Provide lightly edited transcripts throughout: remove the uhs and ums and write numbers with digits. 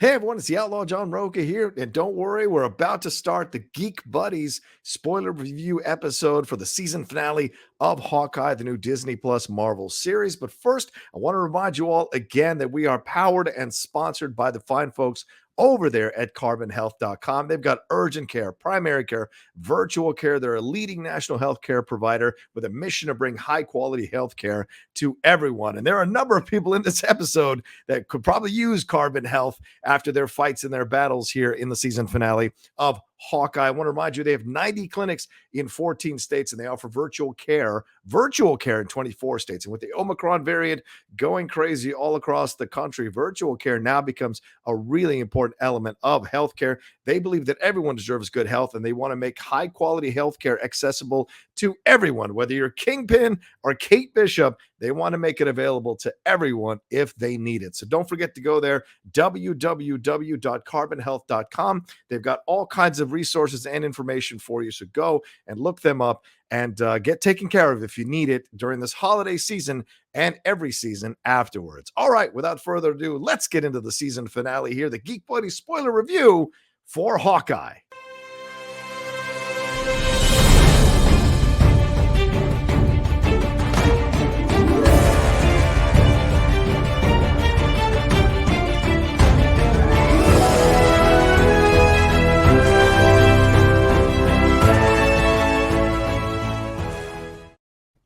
Hey everyone, it's the Outlaw John Rocha here, and don't worry, we're about to start the Geek Buddies spoiler review episode for the season finale of Hawkeye, the new Disney Plus Marvel series. But first, I want to remind you all again that we are powered and sponsored by the fine folks over there at carbonhealth.com. They've got urgent care, primary care, virtual care. They're a leading national healthcare provider with a mission to bring high quality healthcare to everyone. And there are a number of people in this episode that could probably use Carbon Health after their fights and their battles here in the season finale of Hawkeye. I want to remind you, they have 90 clinics in 14 states, and they offer virtual care in 24 states. And with the Omicron variant going crazy all across the country, virtual care now becomes a really important element of healthcare. They believe that everyone deserves good health, and they want to make high quality healthcare accessible to everyone, whether you're Kingpin or Kate Bishop. They want to make it available to everyone if they need it. So don't forget to go there, www.carbonhealth.com. They've got all kinds of resources and information for you. So go and look them up and get taken care of if you need it during this holiday season and every season afterwards. All right, without further ado, let's get into the season finale here, the Geek Buddies spoiler review for Hawkeye.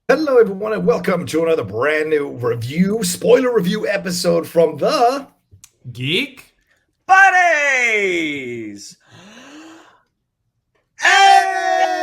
Hello, everyone, and welcome to another brand new spoiler review episode from the Geek Buddies! Hey!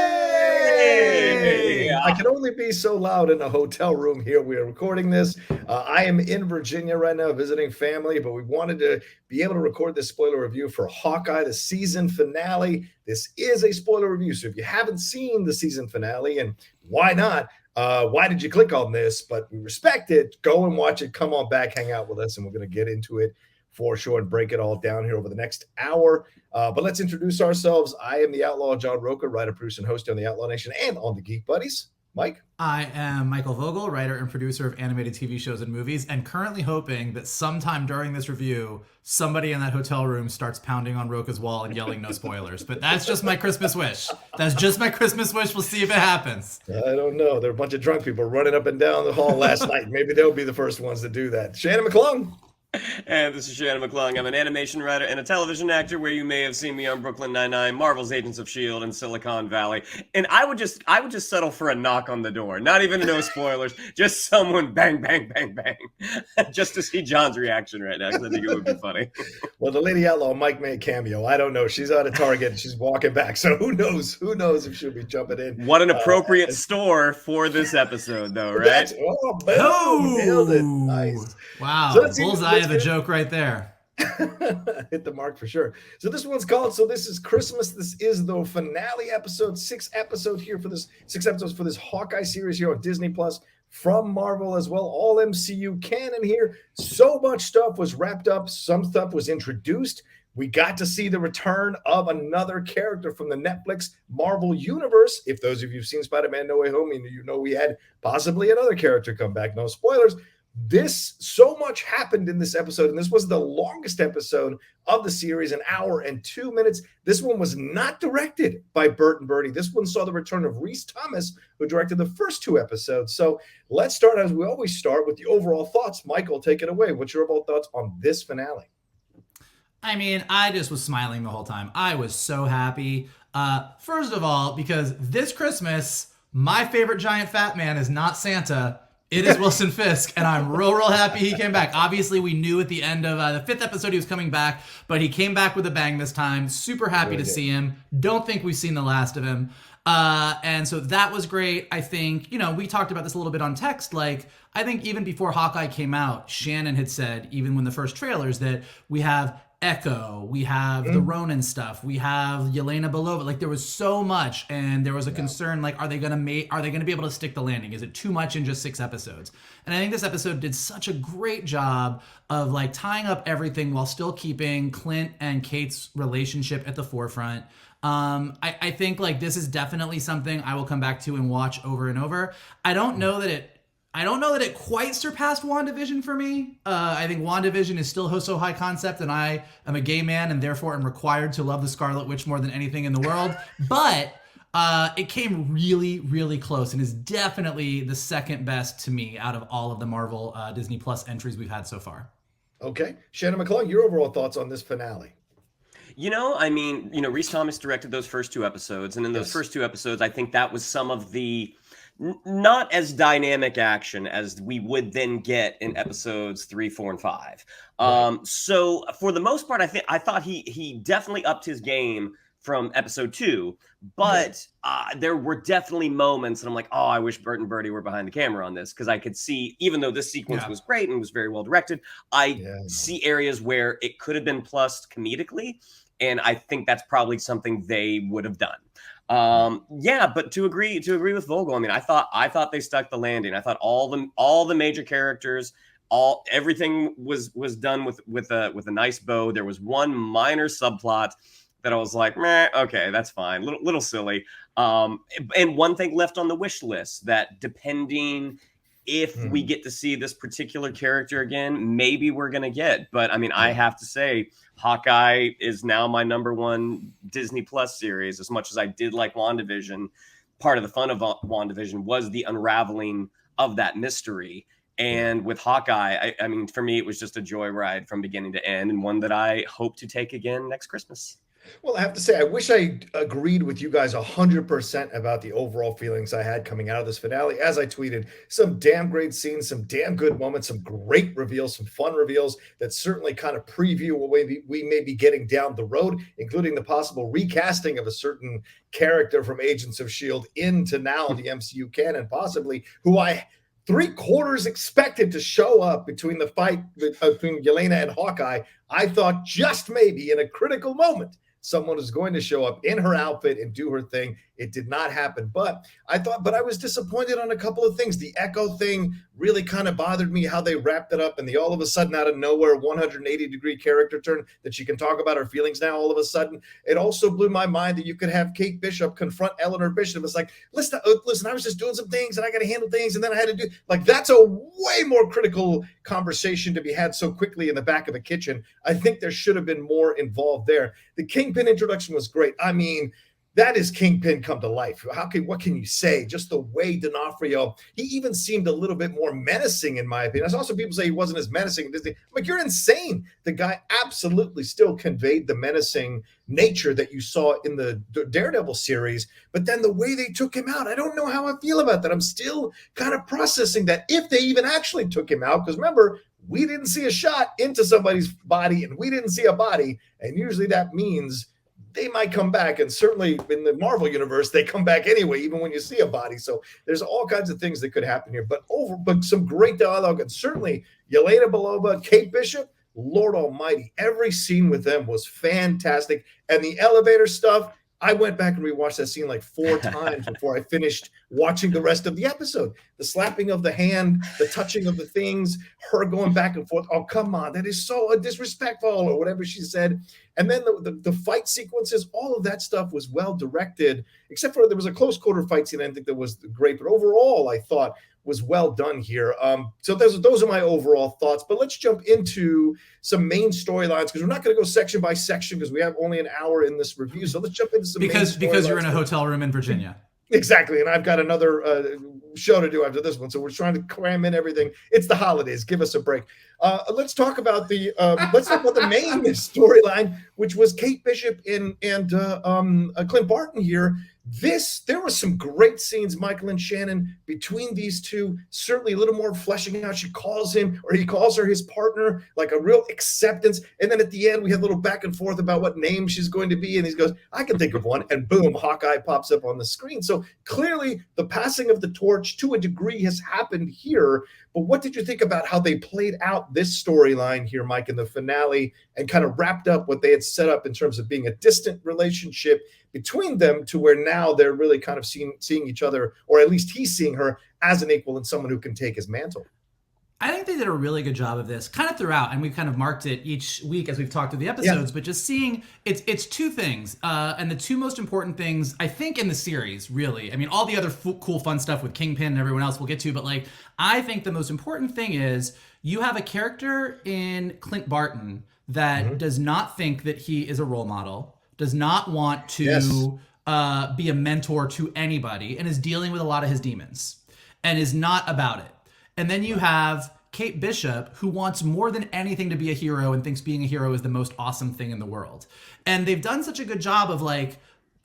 I can only be so loud in a hotel room here. We are recording this. I am in Virginia right now visiting family, but we wanted to be able to record this spoiler review for Hawkeye, the season finale. This is a spoiler review, so if you haven't seen the season finale, and why not? Why did you click on this? But we respect it. Go and watch it. Come on back, hang out with us, and we're going to get into it for sure and break it all down here over the next hour. But let's introduce ourselves. I am the Outlaw John Rocha, writer, producer, and host on the Outlaw Nation and on the Geek Buddies. Mike? I am Michael Vogel, writer and producer of animated TV shows and movies, and currently hoping that sometime during this review, somebody in that hotel room starts pounding on Rocha's wall and yelling no spoilers. But that's just my Christmas wish. That's just my Christmas wish. We'll see if it happens. I don't know. There are a bunch of drunk people running up and down the hall last night. Maybe they'll be the first ones to do that. Shannon McClung? And this is Shannon McClung. I'm an animation writer and a television actor where you may have seen me on Brooklyn Nine-Nine, Marvel's Agents of S.H.I.E.L.D., and Silicon Valley. And I would just settle for a knock on the door. Not even no spoilers. Just someone bang, bang, bang, bang. Just to see John's reaction right now, because I think it would be funny. Well, the Lady Outlaw might make a cameo. I don't know. She's out of Target and she's walking back. So who knows? Who knows if she'll be jumping in. What an appropriate store for this episode, though, right? Nailed it. Nice. Wow. So bullseye of a joke right there. Hit the mark for sure. So this one's called So This Is Christmas. This is the finale episode, 6 episodes for this Hawkeye series here on Disney Plus from Marvel as well. All MCU canon here. So much stuff was wrapped up. Some stuff was introduced. We got to see the return of another character from the Netflix Marvel universe. If those of you who've seen Spider-Man No Way Home, you know we had possibly another character come back. No spoilers. So much happened in this episode, and this was the longest episode of the series, 1 hour and 2 minutes. This one was not directed by Bert and Bertie. This one saw the return of Rhys Thomas, who directed the first 2 episodes. So let's start, as we always start, with the overall thoughts. Michael, take it away. What's your overall thoughts on this finale? I mean, I just was smiling the whole time. I was so happy. First of all, because this Christmas, my favorite giant fat man is not Santa. It is Wilson Fisk, and I'm real happy he came back. Obviously, we knew at the end of the 5th episode he was coming back, but he came back with a bang this time. Super happy to see him. Don't think we've seen the last of him. And so that was great. I think, we talked about this a little bit on text. Like, I think even before Hawkeye came out, Shannon had said, even when the first trailers, that we have Echo, we have the Ronin stuff, we have Yelena Belova. Like, there was so much, and there was a concern, like, are they gonna be able to stick the landing? Is it too much in just 6 episodes? And I think this episode did such a great job of like tying up everything while still keeping Clint and Kate's relationship at the forefront. I think like this is definitely something I will come back to and watch over and over. I don't know that it I don't know that it quite surpassed WandaVision for me. I think WandaVision is still so high concept, and I am a gay man, and therefore am required to love the Scarlet Witch more than anything in the world. But it came really, really close, and is definitely the second best to me out of all of the Marvel Disney Plus entries we've had so far. Okay. Shannon McClung, your overall thoughts on this finale? I mean, Rhys Thomas directed those first 2 episodes, and in those first 2 episodes, I think that was some of the not as dynamic action as we would then get in episodes 3, 4, and 5. So for the most part, I thought he definitely upped his game from episode 2, but there were definitely moments and I'm like, oh, I wish Bert and Bertie were behind the camera on this, because I could see, even though this sequence was great and was very well directed, I see areas where it could have been plussed comedically, and I think that's probably something they would have done. But to agree with Vogel, I mean, I thought they stuck the landing. I thought all the major characters, everything was done with a nice bow. There was one minor subplot that I was like, meh, okay, that's fine, little silly. And one thing left on the wish list, that depending if we get to see this particular character again, maybe we're gonna get. But I mean, I have to say, Hawkeye is now my #1 Disney Plus series. As much as I did like WandaVision, part of the fun of WandaVision was the unraveling of that mystery. And with Hawkeye, I mean, for me, it was just a joyride from beginning to end, and one that I hope to take again next Christmas. Well, I have to say, I wish I agreed with you guys 100% about the overall feelings I had coming out of this finale. As I tweeted, some damn great scenes, some damn good moments, some great reveals, some fun reveals that certainly kind of preview what we may be getting down the road, including the possible recasting of a certain character from Agents of S.H.I.E.L.D. into now the MCU canon, possibly, who I 3/4 expected to show up between the fight between Yelena and Hawkeye. I thought just maybe in a critical moment, someone is going to show up in her outfit and do her thing. It did not happen, but I was disappointed on a couple of things. The Echo thing really kind of bothered me, how they wrapped it up, and the all of a sudden out of nowhere 180-degree character turn that she can talk about her feelings now all of a sudden. It also blew my mind that you could have Kate Bishop confront Eleanor Bishop. It's like, listen, I was just doing some things and I got to handle things, and then I had to do, like, that's a way more critical conversation to be had so quickly in the back of a kitchen. I think there should have been more involved there. The Kingpin introduction was great. I mean, that is Kingpin come to life. What can you say? Just the way D'Onofrio, he even seemed a little bit more menacing, in my opinion. I saw some people say he wasn't as menacing in Disney. I'm like, you're insane. The guy absolutely still conveyed the menacing nature that you saw in the Daredevil series, but then the way they took him out, I don't know how I feel about that. I'm still kind of processing that, if they even actually took him out, because remember, we didn't see a shot into somebody's body and we didn't see a body, and usually that means they might come back, and certainly in the Marvel universe, they come back anyway, even when you see a body. So there's all kinds of things that could happen here, but some great dialogue, and certainly Yelena Belova, Kate Bishop, Lord Almighty, every scene with them was fantastic. And the elevator stuff, I went back and rewatched that scene like 4 times before I finished watching the rest of the episode. The slapping of the hand, the touching of the things, her going back and forth. Oh, come on. That is so disrespectful, or whatever she said. And then the fight sequences, all of that stuff was well directed, except for there was a close quarter fight scene I didn't think that was great. But overall, I thought was well done here. So those are my overall thoughts. But let's jump into some main storylines, because we're not going to go section by section because we have only an hour in this review. So let's jump into some because you're in a hotel room in Virginia. Exactly, and I've got another show to do after this one, so we're trying to cram in everything. It's the holidays; give us a break. Let's talk about the main storyline, which was Kate Bishop and Clint Barton here. There were some great scenes, Michael and Shannon, between these two. Certainly a little more fleshing out. She calls him, or he calls her, his partner, like a real acceptance. And then at the end, we have a little back and forth about what name she's going to be. And he goes, I can think of one. And boom, Hawkeye pops up on the screen. So clearly the passing of the torch to a degree has happened here. But what did you think about how they played out this storyline here, Mike, in the finale, and kind of wrapped up what they had set up in terms of being a distant relationship between them, to where now they're really kind of seeing each other, or at least he's seeing her as an equal and someone who can take his mantle? I think they did a really good job of this kind of throughout, and we've kind of marked it each week as we've talked through the episodes, but just seeing it's two things, and the two most important things, I think, in the series, really. I mean, all the other cool, fun stuff with Kingpin and everyone else we'll get to, but like, I think the most important thing is you have a character in Clint Barton that does not think that he is a role model, does not want to be a mentor to anybody, and is dealing with a lot of his demons, and is not about it. And then you have Kate Bishop, who wants more than anything to be a hero and thinks being a hero is the most awesome thing in the world. And they've done such a good job of like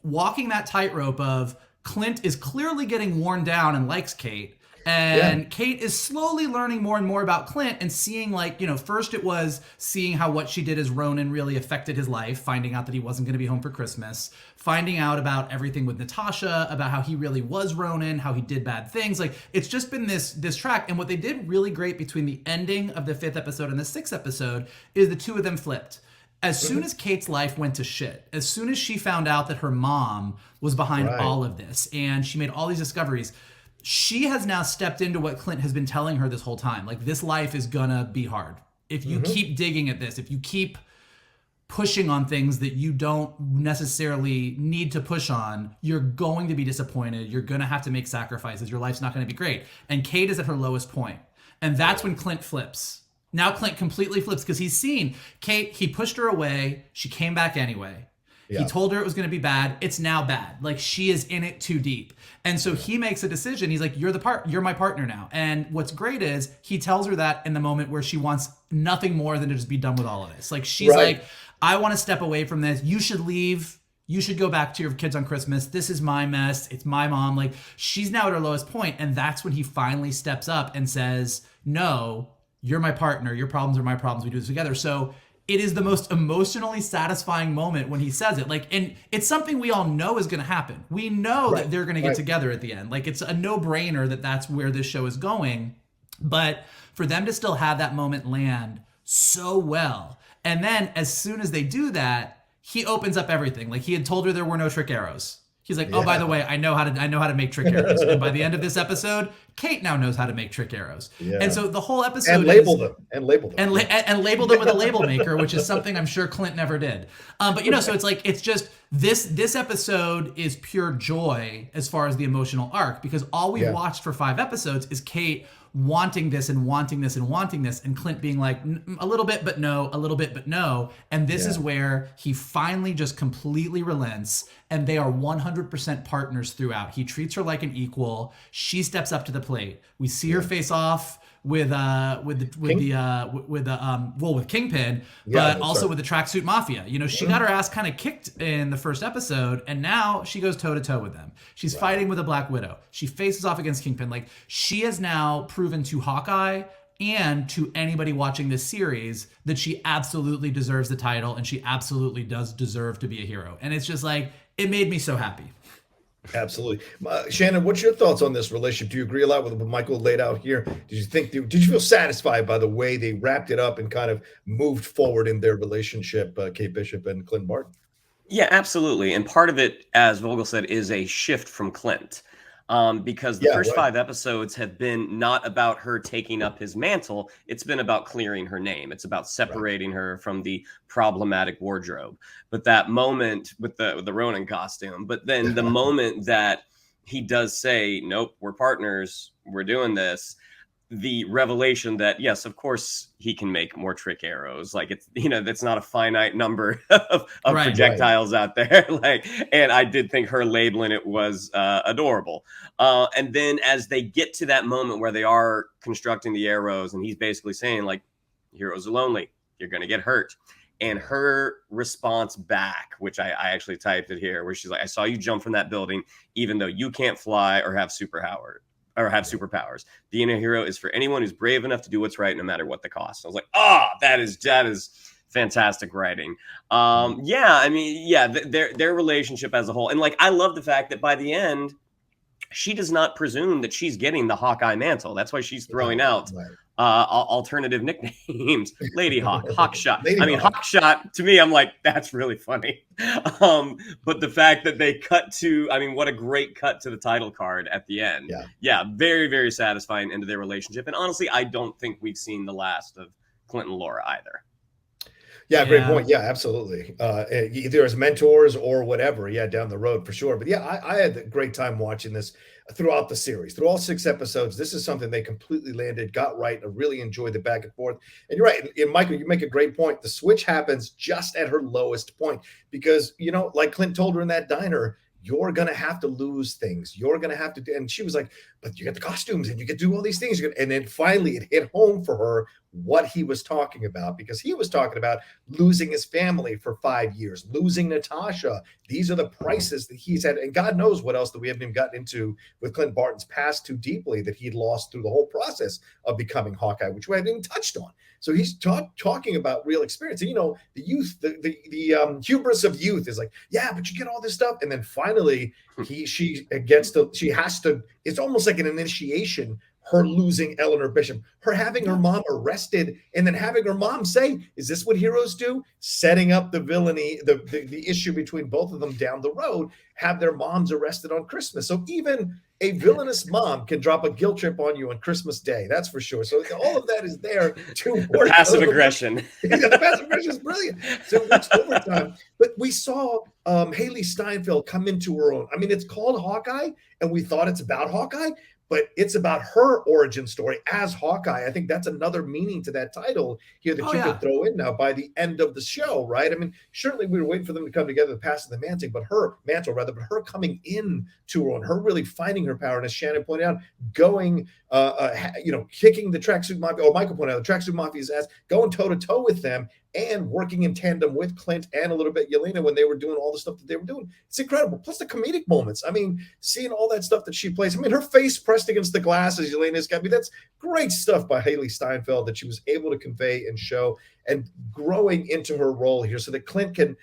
walking that tightrope of Clint is clearly getting worn down and likes Kate. And Kate is slowly learning more and more about Clint and seeing, like, you know, first it was seeing how what she did as Ronan really affected his life, finding out that he wasn't going to be home for Christmas, finding out about everything with Natasha, about how he really was Ronan, how he did bad things. Like, it's just been this track. And what they did really great between the ending of the 5th episode and the 6th episode is the two of them flipped. As soon as Kate's life went to shit, as soon as she found out that her mom was behind all of this and she made all these discoveries, she has now stepped into what Clint has been telling her this whole time. Like, this life is gonna be hard. If you keep digging at this, if you keep pushing on things that you don't necessarily need to push on, you're going to be disappointed. You're gonna have to make sacrifices. Your life's not gonna be great. And Kate is at her lowest point. And that's when Clint flips. Now Clint completely flips because he's seen Kate, he pushed her away. She came back anyway. He told her it was going to be bad. It's now bad. Like, she is in it too deep. And so he makes a decision. He's like, you're my partner now. And what's great is he tells her that in the moment where she wants nothing more than to just be done with all of this. Like, she's like, I want to step away from this. You should leave. You should go back to your kids on Christmas. This is my mess. It's my mom. Like, she's now at her lowest point. And that's when he finally steps up and says, no, you're my partner. Your problems are my problems. We do this together. So it is the most emotionally satisfying moment when he says it. Like, and it's something we all know is going to happen. We know that they're going to get together at the end. Like, it's a no-brainer that that's where this show is going. But for them to still have that moment land so well, and then as soon as they do that, he opens up everything. Like, he had told her there were no trick arrows. He's like, oh, by the way, I know how to make trick arrows. And by the end of this episode, Kate now knows how to make trick arrows. And so the whole episode and label them and label them with a label maker, which is something I'm sure Clint never did. But you know, so it's like, it's just this episode is pure joy as far as the emotional arc, because all we've watched for 5 episodes is Kate wanting this and wanting this and wanting this, and Clint being like, a little bit but no, a little bit but no. And this is where he finally just completely relents, and they are 100% partners throughout. He treats her like an equal. She steps up to the plate. We see her face off with Kingpin, but also with the Tracksuit Mafia. You know, she got her ass kind of kicked in the first episode, and now she goes toe to toe with them. She's fighting with a Black Widow. She faces off against Kingpin. Like, she has now proven to Hawkeye and to anybody watching this series that she absolutely deserves the title, and she absolutely does deserve to be a hero. And it's just like, it made me so happy. Absolutely. Shannon, what's your thoughts on this relationship? Do you agree a lot with what Michael laid out here? Did you feel satisfied by the way they wrapped it up and kind of moved forward in their relationship, Kate Bishop and Clint Barton? Yeah, absolutely. And part of it, as Vogel said, is a shift from Clint. Because the first 5 episodes have been not about her taking up his mantle. It's been about clearing her name. It's about separating her from the problematic wardrobe. But that moment with the Ronin costume, but then the moment that he does say, nope, we're partners, we're doing this, the revelation that, yes, of course he can make more trick arrows. Like, it's, you know, that's not a finite number of projectiles out there. Like, and I did think her labeling it was adorable. And then as they get to that moment where they are constructing the arrows, and he's basically saying, like, heroes are lonely, you're going to get hurt. And her response back, which I actually typed it here, where she's like, I saw you jump from that building, even though you can't fly or have superpowers. Being a hero is for anyone who's brave enough to do what's right, no matter what the cost. I was like, that is fantastic writing. Their relationship as a whole. And like, I love the fact that by the end, she does not presume that she's getting the Hawkeye mantle. That's why she's throwing out alternative nicknames. Lady Hawk, Hawkshot. Lady I mean, Hawk. Hawkshot, to me, I'm like, that's really funny. But the fact that they cut to, I mean, what a great cut to the title card at the end. Yeah, very, very satisfying end of their relationship. And honestly, I don't think we've seen the last of Clint and Laura either. Yeah, great point. Yeah, absolutely. Either as mentors or whatever. Yeah, down the road for sure. But yeah, I had a great time watching this throughout the series, through all 6 episodes. This is something they completely landed, got right. I really enjoyed the back and forth. And you're right, and Michael, you make a great point. The switch happens just at her lowest point because, you know, like Clint told her in that diner, you're going to have to lose things. You're going to have to do, and she was like, but you get the costumes and you get to do all these things. And then finally it hit home for her what he was talking about, because he was talking about losing his family for 5 years, losing Natasha. These are the prices that he's had. And God knows what else that we haven't even gotten into with Clint Barton's past too deeply that he'd lost through the whole process of becoming Hawkeye, which we haven't even touched on. So he's talking about real experience. And, you know, the youth, the hubris of youth is like, yeah, but you get all this stuff. And then finally she has to, it's almost like an initiation, her losing Eleanor Bishop, her having her mom arrested, and then having her mom say, is this what heroes do? Setting up the villainy, the issue between both of them down the road, have their moms arrested on Christmas. So even a villainous mom can drop a guilt trip on you on Christmas Day. That's for sure. So all of that is there to work. Passive aggression. The passive aggression is brilliant. So it's overtime. But we saw Hailee Steinfeld come into her own. I mean, it's called Hawkeye, and we thought it's about Hawkeye, but it's about her origin story as Hawkeye. I think that's another meaning to that title here that you could throw in now by the end of the show, right? I mean, certainly we were waiting for them to come together to pass the mantle, but her coming in to her own, her really finding her power, and as Shannon pointed out, going, kicking the tracksuit mafia, or Michael pointed out, the tracksuit mafia's ass, going toe-to-toe with them, and working in tandem with Clint and a little bit Yelena when they were doing all the stuff that they were doing. It's incredible. Plus the comedic moments. I mean, seeing all that stuff that she plays. I mean, her face pressed against the glass as Yelena's got me. That's great stuff by Hailee Steinfeld that she was able to convey and show, and growing into her role here so that Clint can,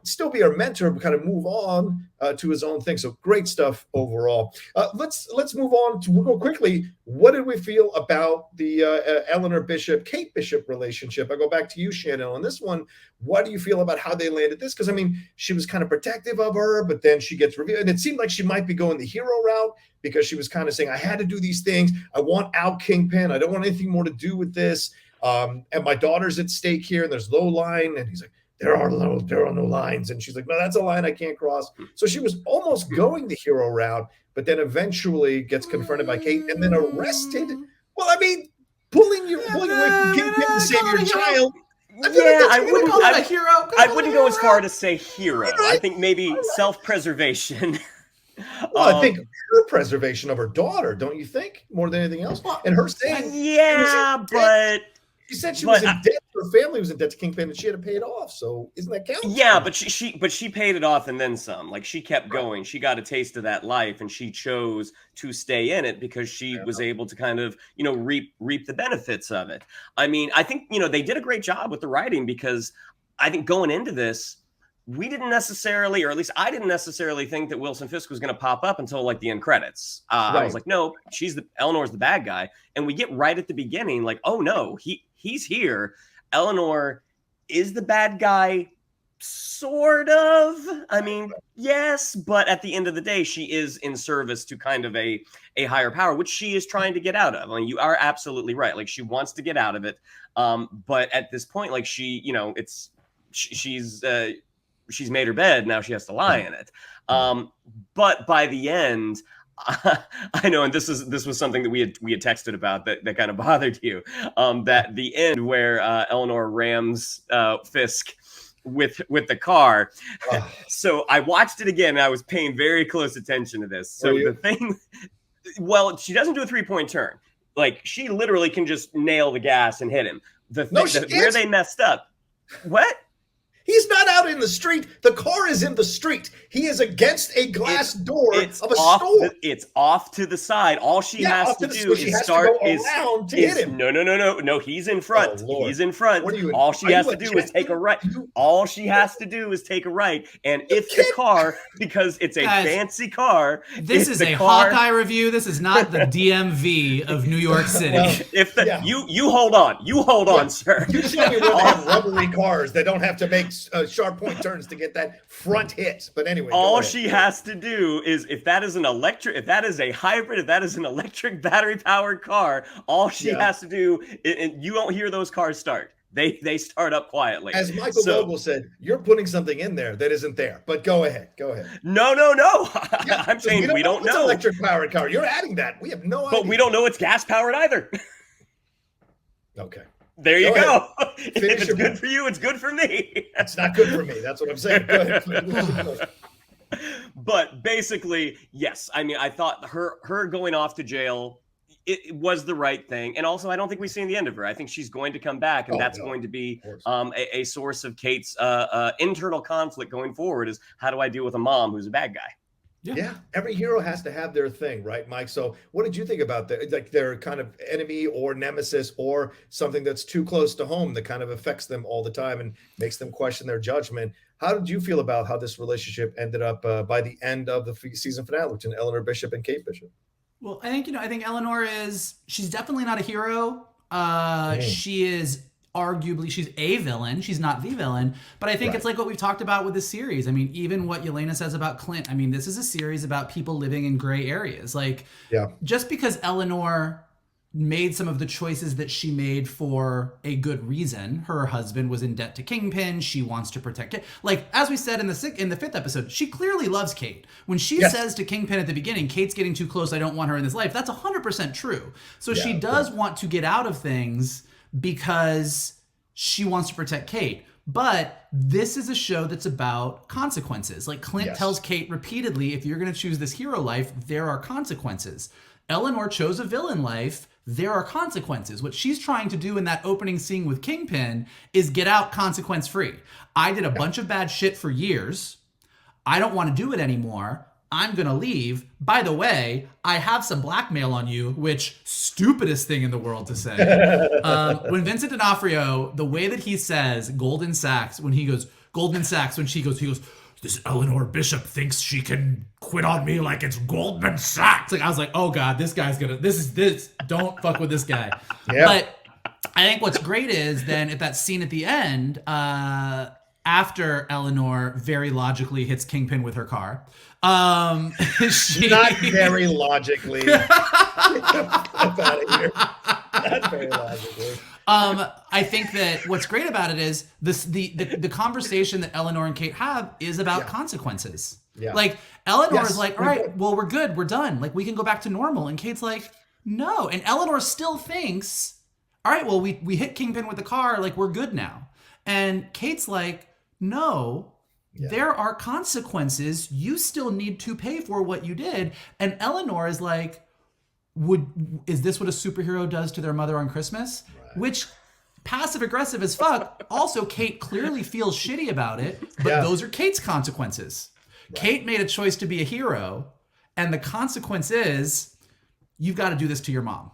still be her mentor, but kind of move on to his own thing. So great stuff overall. Let's move on to real quickly. What did we feel about the Eleanor Bishop, Kate Bishop relationship? I go back to you, Shannon, on this one. What do you feel about how they landed this? Because, I mean, she was kind of protective of her, but then she gets revealed. And it seemed like she might be going the hero route because she was kind of saying, I had to do these things. I want out Kingpin. I don't want anything more to do with this. And my daughter's at stake here, and there's low line. And he's like, there are no lines. And she's like, no, that's a line I can't cross. So she was almost going the hero route, but then eventually gets confronted by Kate and then arrested. Well, I mean, pulling away from Kingpin to save your child. I wouldn't go as far to say hero. I think maybe self-preservation. Well, I think her preservation of her daughter, don't you think, more than anything else? And her saying, but she said she was in debt. Her family was in debt to Kingpin, and she had to pay it off. So isn't that count? Yeah, but she paid it off and then some. Like, she kept going. She got a taste of that life, and she chose to stay in it because she was able to kind of reap the benefits of it. I mean, I think they did a great job with the writing, because I think going into this, we didn't necessarily, or at least I didn't necessarily think that Wilson Fisk was going to pop up until like the end credits. I was like, no, Eleanor's the bad guy. And we get right at the beginning, like, oh no, he's here. Eleanor is the bad guy, sort of. I mean, yes, but at the end of the day, she is in service to kind of a higher power, which she is trying to get out of. I mean, you are absolutely right. Like, she wants to get out of it. But at this point, like, she's made her bed. Now she has to lie in it. But by the end, I know, and this was something that we had texted about that kind of bothered you. That the end where Eleanor rams Fisk with the car. So I watched it again, and I was paying very close attention to this. So the thing, well, she doesn't do a 3-point turn. Like, she literally can just nail the gas and hit him. Where they messed up. What? He's not out not in the street. The car is in the street. He is against a glass door of a store. It's off to the side. All she has to do is start around to hit him. No. He's in front. He's in front. All she has to do is take a right. All she has to do is take a right. And if the car, because it's a fancy car, this is a Hawkeye review. This is not the DMV of New York City. Well, you hold on, sir. You tell me where they have rubbery cars that don't have to make sharp point turns to get that front hit. But anyway, all she has to do is, if that is a hybrid, if that is an electric battery powered car, all she has to do, and you don't hear those cars start. They start up quietly. As Michael Vogel said, you're putting something in there that isn't there. But go ahead. No. Yeah, I'm saying we don't know. It's an electric powered car. You're adding that. We have no idea. But we don't know it's gas powered either. Okay. There you go. If it's good for you, it's good for me. It's not good for me. That's what I'm saying. Go ahead. But basically, yes. I mean, I thought her going off to jail, it was the right thing. And also, I don't think we've seen the end of her. I think she's going to come back, and that's going to be a source of Kate's internal conflict going forward, is how do I deal with a mom who's a bad guy? Yeah. Every hero has to have their thing, right, Mike? So what did you think about that? Like their kind of enemy or nemesis or something that's too close to home that kind of affects them all the time and makes them question their judgment. How did you feel about how this relationship ended up by the end of the season finale between Eleanor Bishop and Kate Bishop? Well, I think Eleanor she's definitely not a hero. She is arguably, she's a villain. She's not the villain. But I think it's like what we've talked about with this series. I mean, even what Yelena says about Clint. I mean, this is a series about people living in gray areas. Like, just because Eleanor made some of the choices that she made for a good reason. Her husband was in debt to Kingpin. She wants to protect Kate. Like, as we said in the fifth episode, she clearly loves Kate. When she says to Kingpin at the beginning, Kate's getting too close, I don't want her in this life, that's 100% true. So she does want to get out of things because she wants to protect Kate. But this is a show that's about consequences. Like, Clint tells Kate repeatedly, if you're going to choose this hero life, there are consequences. Eleanor chose a villain life. There are consequences. What she's trying to do in that opening scene with Kingpin is get out consequence free. I did a bunch of bad shit for years. I don't want to do it anymore. I'm going to leave. By the way, I have some blackmail on you, which stupidest thing in the world to say. When Vincent D'Onofrio, the way that he says Goldman Sachs, when he goes, Goldman Sachs, when he goes, this Eleanor Bishop thinks she can quit on me like it's Goldman Sachs. Like, I was like, oh God, this guy's gonna, don't fuck with this guy. But I think what's great is then at that scene at the end, after Eleanor very logically hits Kingpin with her car. She... Not very logically. Get the fuck out of here. Not very logically. I think that what's great about it is the conversation that Eleanor and Kate have is about consequences. Like, Eleanor is like, all right, well, we're good. We're done. Like, we can go back to normal. And Kate's like, no. And Eleanor still thinks, all right, well, we hit Kingpin with the car. Like, we're good now. And Kate's like, no, there are consequences. You still need to pay for what you did. And Eleanor is like, is this what a superhero does to their mother on Christmas? Which, passive aggressive as fuck. Also, Kate clearly feels shitty about it, but those are Kate's consequences. Kate made a choice to be a hero, and the consequence is you've got to do this to your mom.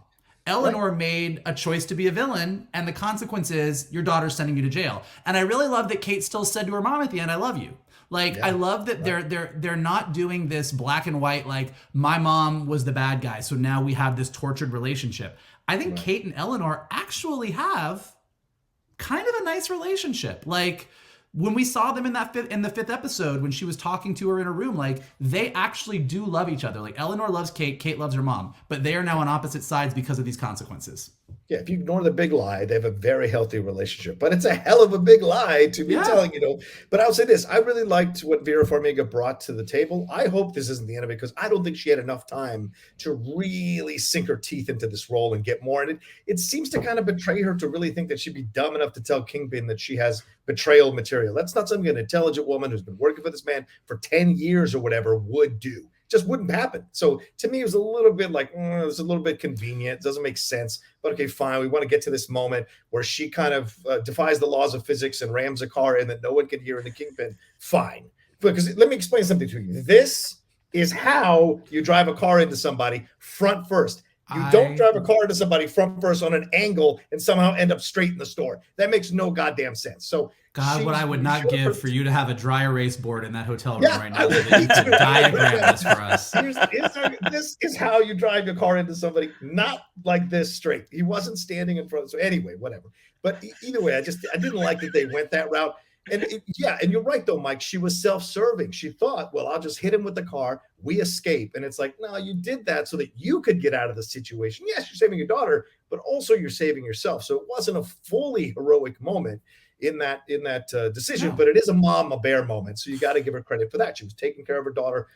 Eleanor made a choice to be a villain, and the consequence is your daughter's sending you to jail. And I really love that Kate still said to her mom at the end, I love you. Like, I love that they're not doing this black and white, like, my mom was the bad guy, so now we have this tortured relationship. I think Kate and Eleanor actually have kind of a nice relationship. Like, when we saw them in the fifth episode, when she was talking to her in her room, like, they actually do love each other. Like, Eleanor loves Kate, Kate loves her mom, but they are now on opposite sides because of these consequences. Yeah, if you ignore the big lie, they have a very healthy relationship. But it's a hell of a big lie to be telling, But I'll say this. I really liked what Vera Farmiga brought to the table. I hope this isn't the end of it, because I don't think she had enough time to really sink her teeth into this role and get more. And it seems to kind of betray her to really think that she'd be dumb enough to tell Kingpin that she has betrayal material. That's not something an intelligent woman who's been working for this man for 10 years or whatever would do. just wouldn't happen. So to me, it was a little bit like, it was a little bit convenient. It doesn't make sense. But okay, fine. We want to get to this moment where she kind of defies the laws of physics and rams a car in that no one can hear in the Kingpin. Fine. Because let me explain something to you. This is how you drive a car into somebody front first. You don't drive a car into somebody front first on an angle and somehow end up straight in the store. That makes no goddamn sense. So God, what I would not give for you to have a dry erase board in that hotel room right now. Yeah, Diagram this for us. This is how you drive your car into somebody, not like this straight. He wasn't standing in front. So anyway, whatever. But either way, I didn't like that they went that route. And and you're right though, Mike. She was self-serving. She thought, well, I'll just hit him with the car. We escape. And it's like, no, you did that so that you could get out of the situation. Yes, you're saving your daughter, but also you're saving yourself. So it wasn't a fully heroic moment in that decision, but it is a bear moment. So you got to give her credit for that. She was taking care of her daughter.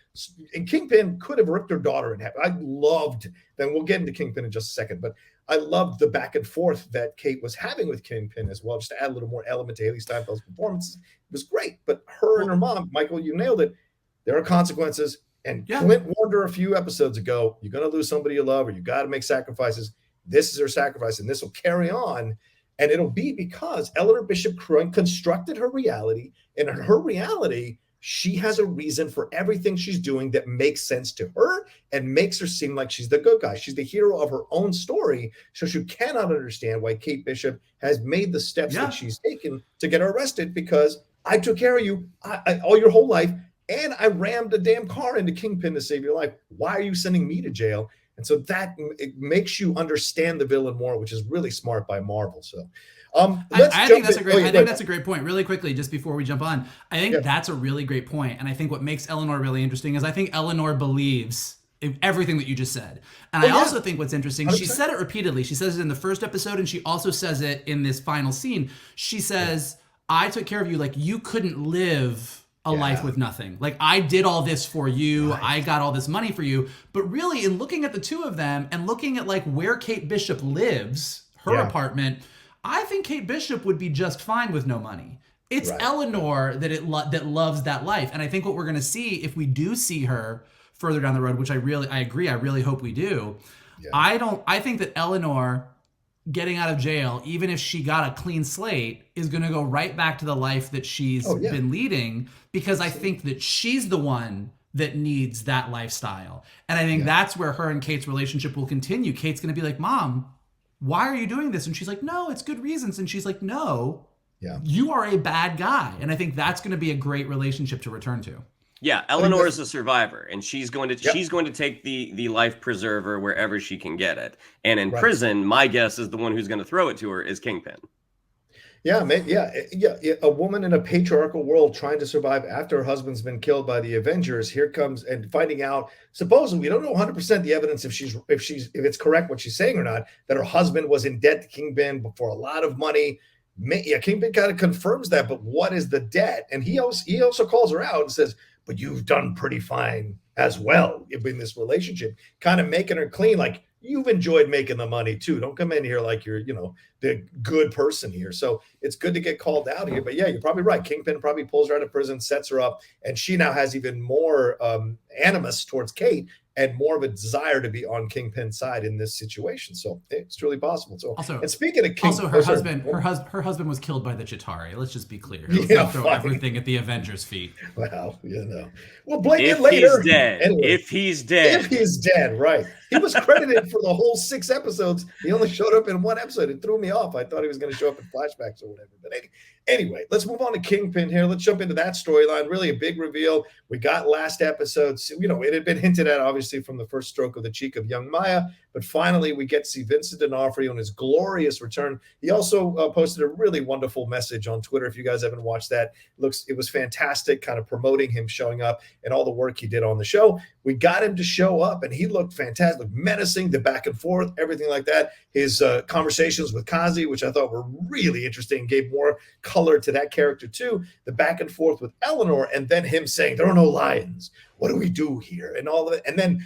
And Kingpin could have ripped her daughter in half. I loved, then we'll get into Kingpin in just a second, but I loved the back and forth that Kate was having with Kingpin as well, just to add a little more element to Hailee Steinfeld's performance. It was great, but her and her mom, Michael, you nailed it. There are consequences. And Clint warned her a few episodes ago, you're going to lose somebody you love, or you got to make sacrifices. This is her sacrifice, and this will carry on. And it'll be because Eleanor Bishop constructed her reality. And in her reality, she has a reason for everything she's doing that makes sense to her and makes her seem like she's the good guy. She's the hero of her own story. So she cannot understand why Kate Bishop has made the steps that she's taken to get her arrested, because I took care of you all your whole life, and I rammed a damn car into Kingpin to save your life. Why are you sending me to jail? And so it makes you understand the villain more, which is really smart by Marvel. So I think that's a great point. Really quickly, just before we jump on, I think that's a really great point. And I think what makes Eleanor really interesting is I think Eleanor believes in everything that you just said. And I also think what's interesting, 100%. She said it repeatedly. She says it in the first episode, and she also says it in this final scene. She says, I took care of you like you couldn't live a life with nothing. Like, I did all this for you. Right. I got all this money for you. But really, in looking at the two of them and looking at like where Kate Bishop lives, her apartment, I think Kate Bishop would be just fine with no money. It's Eleanor that loves that life. And I think what we're going to see, if we do see her further down the road, which I agree, I really hope we do. Yeah. I think that Eleanor getting out of jail, even if she got a clean slate, is going to go right back to the life that she's been leading, because I think that she's the one that needs that lifestyle. And I think that's where her and Kate's relationship will continue. Kate's going to be like, Mom, why are you doing this? And she's like, no, it's good reasons. And she's like, no, you are a bad guy. And I think that's going to be a great relationship to return to. Yeah, Eleanor is a survivor, and she's going to take the life preserver wherever she can get it. And in prison, my guess is the one who's going to throw it to her is Kingpin. Yeah, a woman in a patriarchal world trying to survive after her husband's been killed by the Avengers. Here comes and finding out. Supposedly, we don't know 100% the evidence if it's correct what she's saying or not. That her husband was in debt to Kingpin for a lot of money. Kingpin kind of confirms that, but what is the debt? And he also calls her out and says, but you've done pretty fine as well in this relationship, kind of making her clean. Like, you've enjoyed making the money too. Don't come in here like you're, the good person here. So it's good to get called out here. But yeah, you're probably right. Kingpin probably pulls her out of prison, sets her up, and she now has even more animus towards Kate and more of a desire to be on Kingpin's side in this situation. So it's really possible. So also, and speaking of Kingpin, her husband was killed by the Chitauri. Let's just be clear. Let's not throw everything at the Avengers' feet. Well, we'll blame it later. If he's dead, right? He was credited for the whole 6 episodes. He only showed up in 1 episode. It threw me off. I thought he was going to show up in flashbacks or whatever. But anyway, let's move on to Kingpin here. Let's jump into that storyline. Really a big reveal. We got last episode. It had been hinted at, obviously, from the first stroke of the cheek of young Maya. But finally, we get to see Vincent D'Onofrio in his glorious return. He also posted a really wonderful message on Twitter. If you guys haven't watched that, it was fantastic, kind of promoting him showing up and all the work he did on the show. We got him to show up, and he looked fantastic, menacing, the back and forth, everything like that. His conversations with Kazi, which I thought were really interesting, gave more color to that character too. The back and forth with Eleanor, and then him saying, there are no lions. What do we do here? And all of it. And then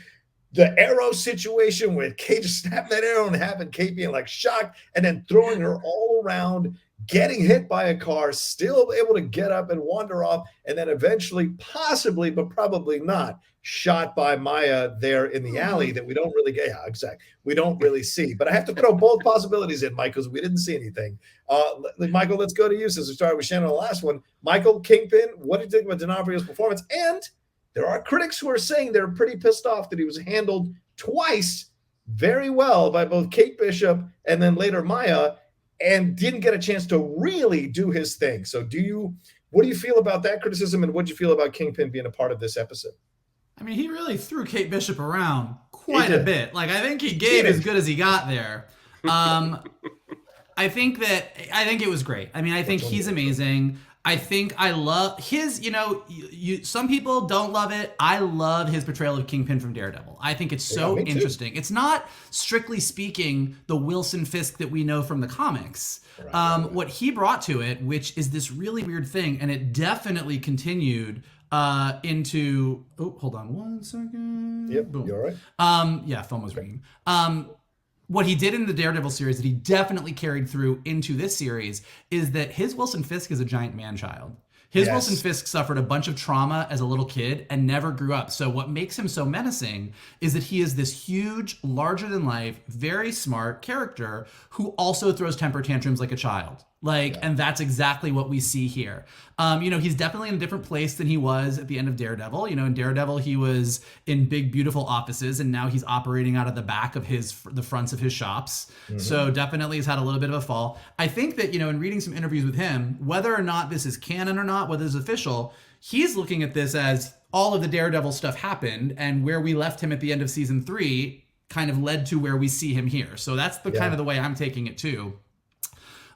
the arrow situation with Kate just snapping that arrow in half and Kate being like shocked and then throwing her all around, getting hit by a car, still able to get up and wander off, and then eventually, possibly, but probably not, shot by Maya there in the alley that we don't really get. Yeah, exactly. We don't really see. But I have to throw both possibilities in, Mike, because we didn't see anything. Michael, let's go to you since we started with Shannon on the last one. Michael, Kingpin, what do you think about D'Onofrio's performance? And there are critics who are saying they're pretty pissed off that he was handled twice very well by both Kate Bishop and then later Maya, and didn't get a chance to really do his thing. So what do you feel about that criticism, and what do you feel about Kingpin being a part of this episode? I mean, he really threw Kate Bishop around quite a bit. Like, I think he gave as good as he got there. I think it was great. I mean, I think he's amazing. I think I love his, some people don't love it. I love his portrayal of Kingpin from Daredevil. I think it's so interesting. It's not, strictly speaking, the Wilson Fisk that we know from the comics. Right. What he brought to it, which is this really weird thing, and it definitely continued into, hold on one second. Yep, boom. You all right? Yeah, phone was ringing. What he did in the Daredevil series that he definitely carried through into this series is that his Wilson Fisk is a giant man-child. His Wilson Fisk suffered a bunch of trauma as a little kid and never grew up. So what makes him so menacing is that he is this huge, larger-than-life, very smart character who also throws temper tantrums like a child. And that's exactly what we see here. He's definitely in a different place than he was at the end of Daredevil. In Daredevil, he was in big, beautiful offices, and now he's operating out of the back of the fronts of his shops. Mm-hmm. So definitely he's had a little bit of a fall. I think that, in reading some interviews with him, whether or not this is canon or not, whether it's official, he's looking at this as all of the Daredevil stuff happened, and where we left him at the end of season 3 kind of led to where we see him here. So that's kind of the way I'm taking it too.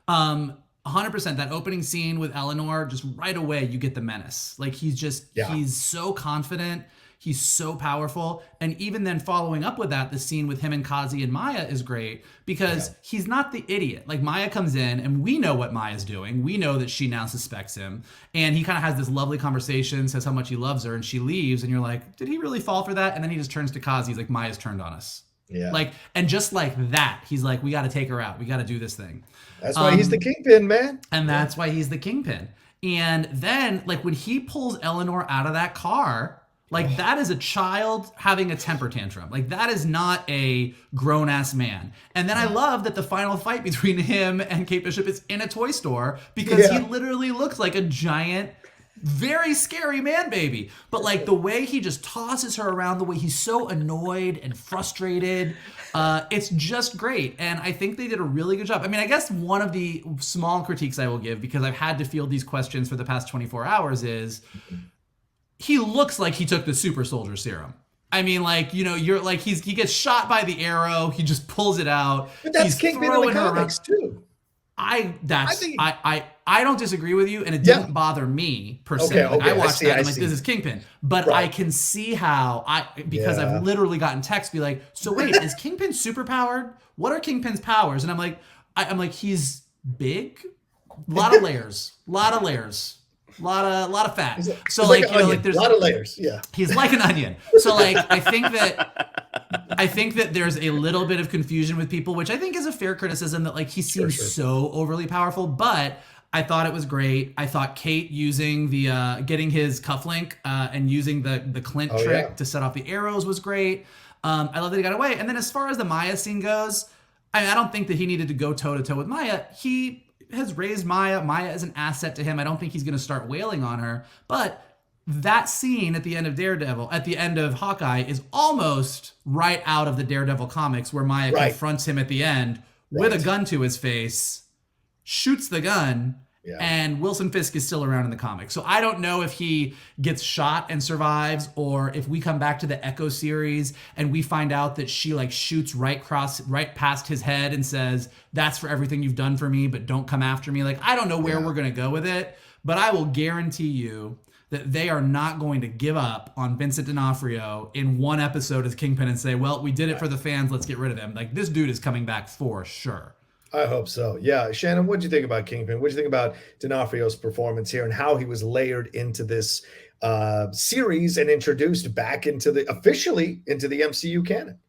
100%, that opening scene with Eleanor, just right away you get the menace. Like, he's so confident, he's so powerful. And even then following up with that, the scene with him and Kazi and Maya is great because he's not the idiot. Like, Maya comes in and we know what Maya's doing. We know that she now suspects him. And he kind of has this lovely conversation, says how much he loves her, and she leaves. And you're like, did he really fall for that? And then he just turns to Kazi. He's like, Maya's turned on us. Yeah. And just like that, he's like, we got to take her out. We got to do this thing. That's why he's the Kingpin, man. And that's why he's the Kingpin. And then, when he pulls Eleanor out of that car, that is a child having a temper tantrum. That is not a grown-ass man. And then I love that the final fight between him and Kate Bishop is in a toy store because he literally looks like a giant, very scary man baby. But the way he just tosses her around, the way he's so annoyed and frustrated, it's just great. And I think they did a really good job. I mean, I guess one of the small critiques I will give, because I've had to field these questions for the past 24 hours, is he looks like he took the super soldier serum. I mean, you're he gets shot by the arrow, he just pulls it out. But that's Kingpin in the comics too. I don't disagree with you, and it didn't bother me per se. I watched that and I'm like, this is Kingpin. But I can see how because I've literally gotten texts be like, so wait, is Kingpin superpowered? What are Kingpin's powers? And I'm like, he's big, a lot of layers, a lot of fat. There's a lot of layers. Yeah, he's like an onion. So I think that there's a little bit of confusion with people, which I think is a fair criticism, that he seems so overly powerful. But I thought it was great. I thought Kate using the getting his cufflink and using the Clint trick to set off the arrows was great. I love that he got away. And then as far as the Maya scene goes, I don't think that he needed to go toe to toe with Maya. He has raised Maya. Maya is an asset to him. I don't think he's going to start wailing on her. But that scene at the end of Daredevil, at the end of Hawkeye, is almost right out of the Daredevil comics, where Maya confronts him at the end with a gun to his face, shoots the gun, and Wilson Fisk is still around in the comics. So I don't know if he gets shot and survives, or if we come back to the Echo series and we find out that she shoots right past his head and says, that's for everything you've done for me, but don't come after me. I don't know where we're going to go with it, but I will guarantee you that they are not going to give up on Vincent D'Onofrio in one episode as Kingpin and say, well, we did it for the fans, let's get rid of him. This dude is coming back for sure. I hope so. Yeah. Shannon, what did you think about Kingpin? What did you think about D'Onofrio's performance here and how he was layered into this series and introduced back officially into the MCU canon?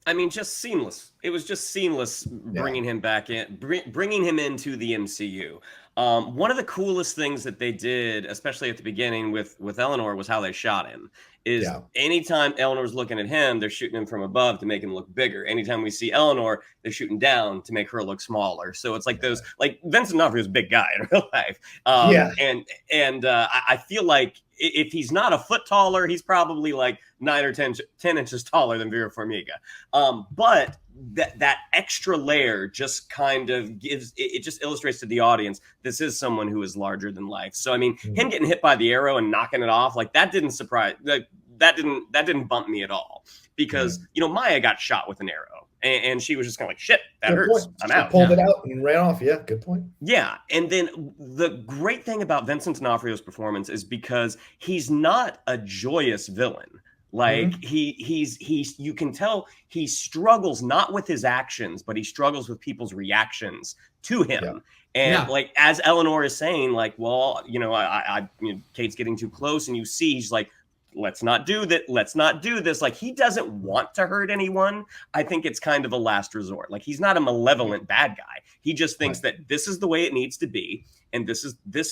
I mean, just seamless. It was just seamless bringing him back in, bringing him into the MCU. One of the coolest things that they did, especially at the beginning with Eleanor, was how they shot him. Is anytime Eleanor's looking at him, they're shooting him from above to make him look bigger. Anytime we see Eleanor, they're shooting down to make her look smaller. So it's like those, like Vincent D'Onofrio is a big guy in real life. And I feel like if he's not a foot taller, he's probably like 9 or 10 inches taller than Vera Farmiga. But that extra layer just kind of gives, it just illustrates to the audience, this is someone who is larger than life. So, I mean, him getting hit by the arrow and knocking it off, like that didn't surprise, that didn't bump me at all, because, you know, Maya got shot with an arrow. And she was just kind of like, shit, that hurts. I'm out. Pulled it out and ran off. Yeah, good point. Yeah. And then the great thing about Vincent D'Onofrio's performance is because he's not a joyous villain. Like he's you can tell he struggles not with his actions, but he struggles with people's reactions to him. And like, as Eleanor is saying, like, well, you know, Kate's getting too close, and you see, he's like, let's not do that. Let's not do this. Like, he doesn't want to hurt anyone. I think it's kind of a last resort. Like, he's not a malevolent bad guy. He just thinks that this is the way it needs to be. And this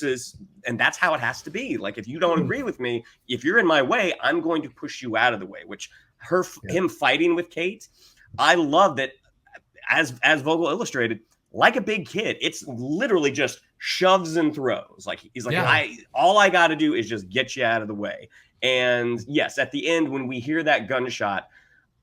is, and that's how it has to be. Like, if you don't agree with me, if you're in my way, I'm going to push you out of the way, which him fighting with Kate. I love that, as Vogel illustrated, like a big kid, it's literally just shoves and throws. Like, he's like, all I got to do is just get you out of the way. And yes, at the end, when we hear that gunshot,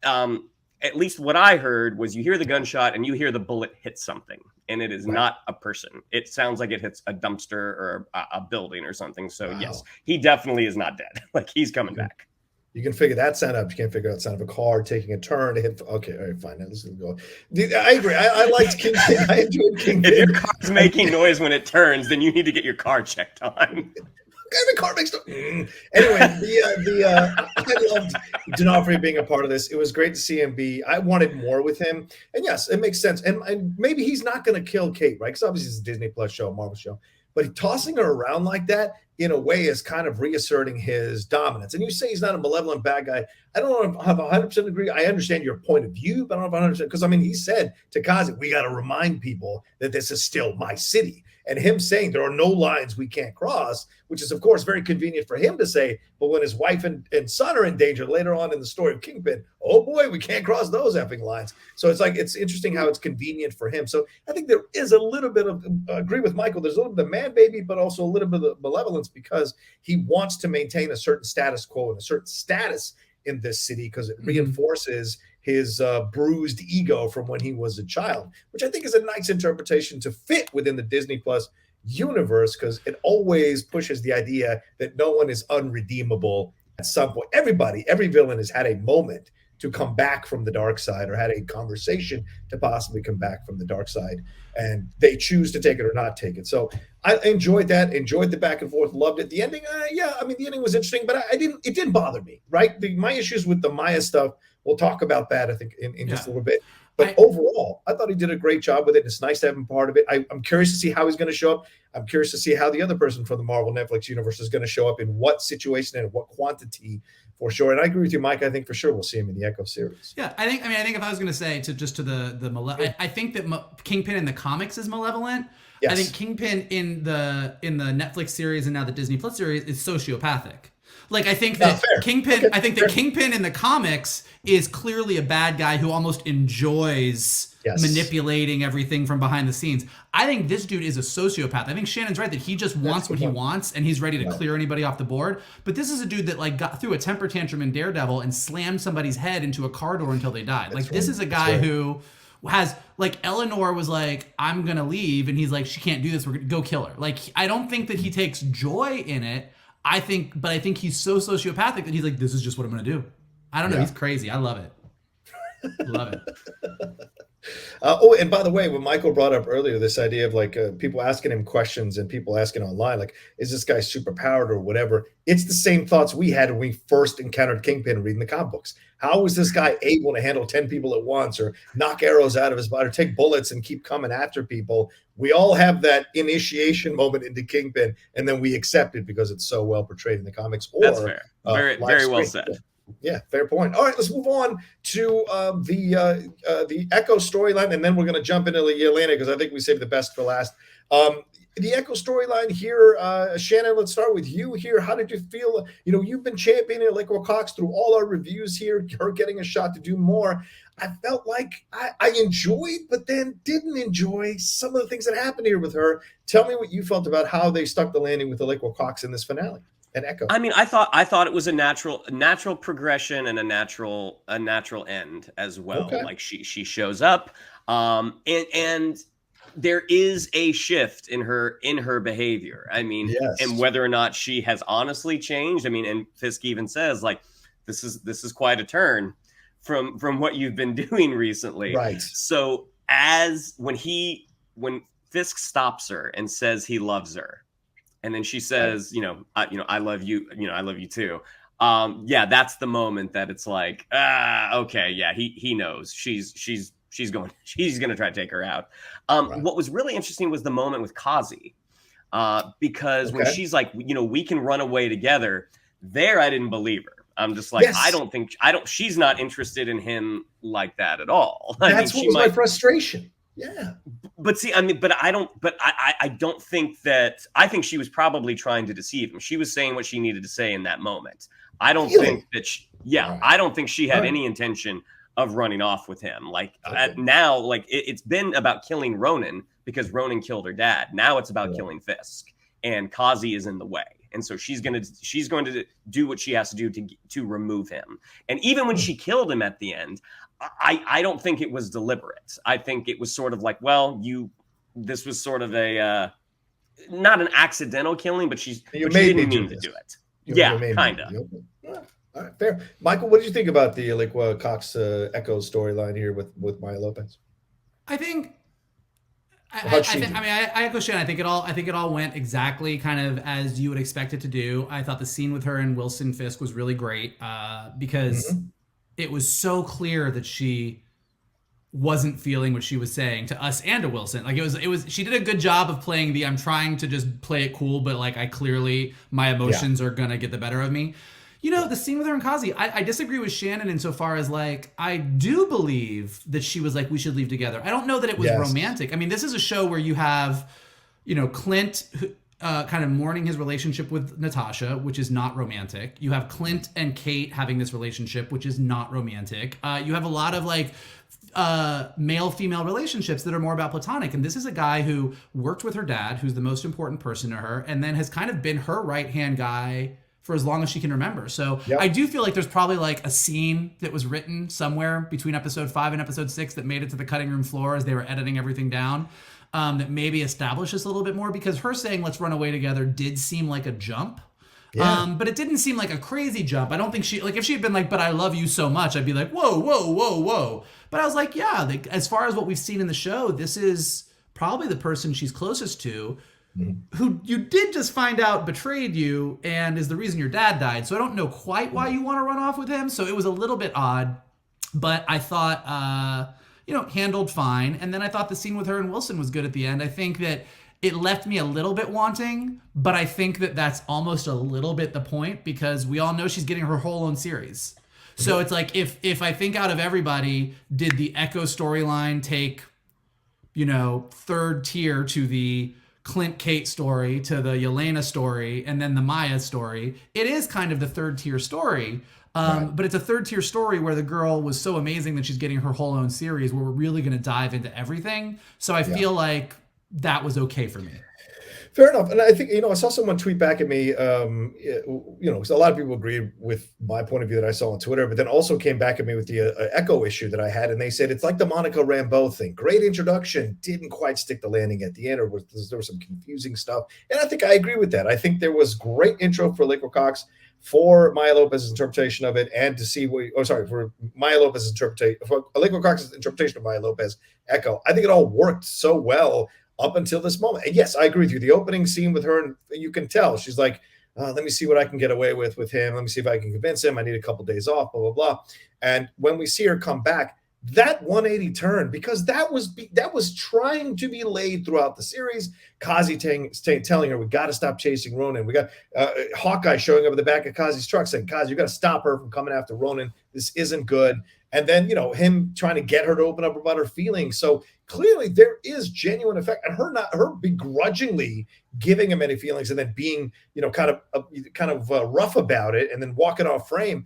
at least what I heard was, you hear the gunshot and you hear the bullet hit something, and it is not a person. It sounds like it hits a dumpster or a building or something. So yes, he definitely is not dead. Like, he's coming back. You can figure that sound out. You can't figure out the sound of a car taking a turn to hit. Okay, all right, fine. Now let's go. I agree. I liked Kingpin. I enjoyed Kingpin. If your car's making noise when it turns, then you need to get your car checked on. The car makes Anyway, I loved D'Onofrio being a part of this. It was great to see him I wanted more with him. And yes, it makes sense. And maybe he's not going to kill Kate, right? Because obviously it's a Disney Plus show, a Marvel show. But tossing her around like that, in a way, is kind of reasserting his dominance. And you say he's not a malevolent bad guy. I don't know if I 100% agree. I understand your point of view, but I don't know if 100%. Because, I mean, he said to Kazi, we got to remind people that this is still my city. And him saying there are no lines we can't cross, which is, of course, very convenient for him to say. But when his wife and son are in danger later on in the story of Kingpin, oh boy, we can't cross those effing lines. So it's like, it's interesting how it's convenient for him. So I think there is a little bit of, agree with Michael, there's a little bit of man baby, but also a little bit of malevolence, because he wants to maintain a certain status quo and a certain status in this city, because it reinforces his bruised ego from when he was a child, which I think is a nice interpretation to fit within the Disney Plus universe, because it always pushes the idea that no one is unredeemable at some point. Every villain has had a moment to come back from the dark side, or had a conversation to possibly come back from the dark side, and they choose to take it or not take it. So I enjoyed that, enjoyed the back and forth, loved it. The ending, the ending was interesting, but it didn't bother me, right? My issues with the Maya stuff, we'll talk about that, I think, in just a little bit. But overall, I thought he did a great job with it. It's nice to have him part of it. I'm curious to see how he's going to show up. I'm curious to see how the other person from the Marvel Netflix universe is going to show up, in what situation and what quantity, for sure. And I agree with you, Mike. I think for sure we'll see him in the Echo series. Yeah, I think if I was going to say I think that Kingpin in the comics is malevolent. Yes. I think Kingpin in the Netflix series and now the Disney Plus series is sociopathic. Like, I think that Kingpin, Kingpin in the comics is clearly a bad guy who almost enjoys manipulating everything from behind the scenes. I think this dude is a sociopath. I think Shannon's right that he just wants what he wants, and he's ready to clear anybody off the board. But this is a dude that, like, got through a temper tantrum in Daredevil and slammed somebody's head into a car door until they died. This is a guy who has, like, Eleanor was like, I'm gonna leave, and he's like, she can't do this, we're gonna go kill her. Like, I don't think that he takes joy in it. I think he's so sociopathic that he's like, this is just what I'm going to do. I don't know. He's crazy. I love it. Love it. And by the way, when Michael brought up earlier this idea of, like, people asking him questions and people asking online, like, is this guy super powered or whatever? It's the same thoughts we had when we first encountered Kingpin reading the comic books. How was this guy able to handle 10 people at once, or knock arrows out of his body, or take bullets and keep coming after people? We all have that initiation moment into Kingpin, and then we accept it because it's so well portrayed in the comics. Or, that's fair. Very well said. Yeah, fair point. All right, let's move on to the Echo storyline, and then we're going to jump into Yelena because I think we saved the best for last. The Echo storyline here, Shannon. Let's start with you here. How did you feel? You've been championing Alaqua Cox through all our reviews here. Her getting a shot to do more. I felt like I enjoyed, but then didn't enjoy some of the things that happened here with her. Tell me what you felt about how they stuck the landing with Alaqua Cox in this finale. And Echo. I mean, I thought it was a natural progression and a natural end as well. Okay. Like she shows up, and there is a shift in her behavior. I mean, yes. And whether or not she has honestly changed. I mean, and Fisk even says like this is quite a turn from what you've been doing recently. Right. So when Fisk stops her and says he loves her. And then she says, I love you. I love you too. Yeah, that's the moment that it's like, okay, yeah, he knows she's going to try to take her out. Right. What was really interesting was the moment with Kazi, because when she's like, we can run away together. There, I didn't believe her. I'm just like, yes. She's not interested in him like that at all. That's what was my frustration. Yeah. But see, I don't think that. I think she was probably trying to deceive him. She was saying what she needed to say in that moment. I don't think that. Right. I don't think she had any intention of running off with him. Like now, like it's been about killing Ronan because Ronan killed her dad. Now it's about killing Fisk, and Kazi is in the way. And so she's going to do what she has to do to remove him. And even when she killed him at the end, I don't think it was deliberate. I think it was sort of like, this was sort of a not an accidental killing, but she didn't mean to do it. Yeah, kind of. All right, fair. Michael, what did you think about the Alaqua Cox Echo storyline here with Maya Lopez? I think. I echo Shannon. I think it all went exactly kind of as you would expect it to do. I thought the scene with her and Wilson Fisk was really great because it was so clear that she wasn't feeling what she was saying to us and to Wilson. Like it was. She did a good job of playing I'm trying to just play it cool, but like my emotions are gonna get the better of me. The scene with her and Kazi, I disagree with Shannon insofar as like, I do believe that she was like, we should leave together. I don't know that it was romantic. I mean, this is a show where you have, Clint kind of mourning his relationship with Natasha, which is not romantic. You have Clint and Kate having this relationship, which is not romantic. You have a lot of like male-female relationships that are more about platonic. And this is a guy who worked with her dad, who's the most important person to her, and then has kind of been her right-hand guy for as long as she can remember. So I do feel like there's probably like a scene that was written somewhere between episode 5 and episode 6 that made it to the cutting room floor as they were editing everything down, that maybe establishes a little bit more, because her saying let's run away together did seem like a jump. Yeah. But it didn't seem like a crazy jump. I don't think if she had been like, but I love you so much, I'd be like, whoa, whoa, whoa, whoa. But I was like, yeah, as far as what we've seen in the show, this is probably the person she's closest to, who you did just find out betrayed you and is the reason your dad died. So I don't know quite why you want to run off with him. So it was a little bit odd, but I thought, handled fine. And then I thought the scene with her and Wilson was good at the end. I think that it left me a little bit wanting, but I think that that's almost a little bit the point, because we all know she's getting her whole own series. So it's like, if I think out of everybody, did the Echo storyline take, third tier to the Clint Kate story, to the Yelena story, and then the Maya story? It is kind of the third tier story, but it's a third tier story where the girl was so amazing that she's getting her whole own series where we're really going to dive into everything. So I feel like that was okay for me. Fair enough. And I think, I saw someone tweet back at me, because a lot of people agreed with my point of view that I saw on Twitter, but then also came back at me with the Echo issue that I had. And they said, it's like the Monica Rambeau thing. Great introduction. Didn't quite stick the landing at the end, or there was some confusing stuff. And I think I agree with that. I think there was great intro for Alaqua Cox, for Maya Lopez's interpretation of it, and to see for Maya Lopez's interpretation, for Alaqua Cox's interpretation of Maya Lopez Echo. I think it all worked so well up until this moment. And yes, I agree with you. The opening scene with her, and you can tell she's like, let me see what I can get away with him. Let me see if I can convince him. I need a couple days off, blah, blah, blah. And when we see her come back, that 180 turn, because that was trying to be laid throughout the series. Kazi telling her, we got to stop chasing Ronan. We got Hawkeye showing up in the back of Kazi's truck saying, Kazi, you got to stop her from coming after Ronan. This isn't good. And then, him trying to get her to open up about her feelings. So clearly there is genuine effect, and her begrudgingly giving him any feelings and then being, kind of rough about it and then walking off frame.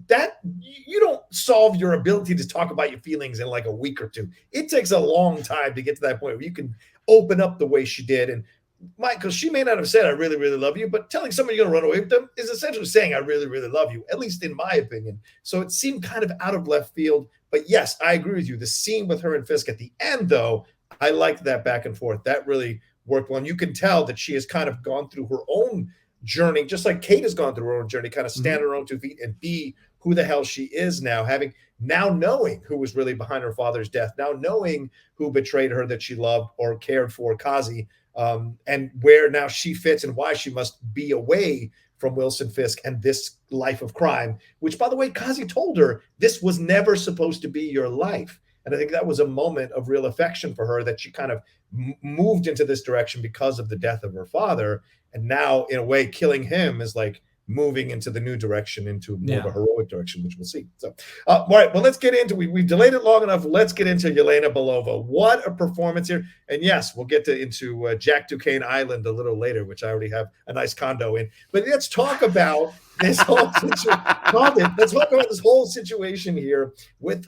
That you don't solve your ability to talk about your feelings in like a week or two. It takes a long time to get to that point where you can open up the way she did. And Michael, she may not have said, I really, really love you, but telling somebody you're going to run away with them is essentially saying, I really, really love you, at least in my opinion. So it seemed kind of out of left field. But yes, I agree with you. The scene with her and Fisk at the end, though, I liked that back and forth. That really worked well. And you can tell that she has kind of gone through her own journey, just like Kate has gone through her own journey, kind of stand on her own 2 feet and be who the hell she is now, knowing who was really behind her father's death, now knowing who betrayed her that she loved or cared for, Kazi, and where now she fits and why she must be away from Wilson Fisk and this life of crime, which, by the way, Kazi told her this was never supposed to be your life. And I think that was a moment of real affection for her, that she kind of moved into this direction because of the death of her father. And now, in a way, killing him is like moving into the new direction, into more of a heroic direction, which we'll see. So, all right, well, let's get into, we've delayed it long enough. Let's get into Yelena Belova. What a performance here. And yes, we'll get into Jack Duquesne Island a little later, which I already have a nice condo in. But let's talk about this whole situation. Let's talk about this whole situation here with,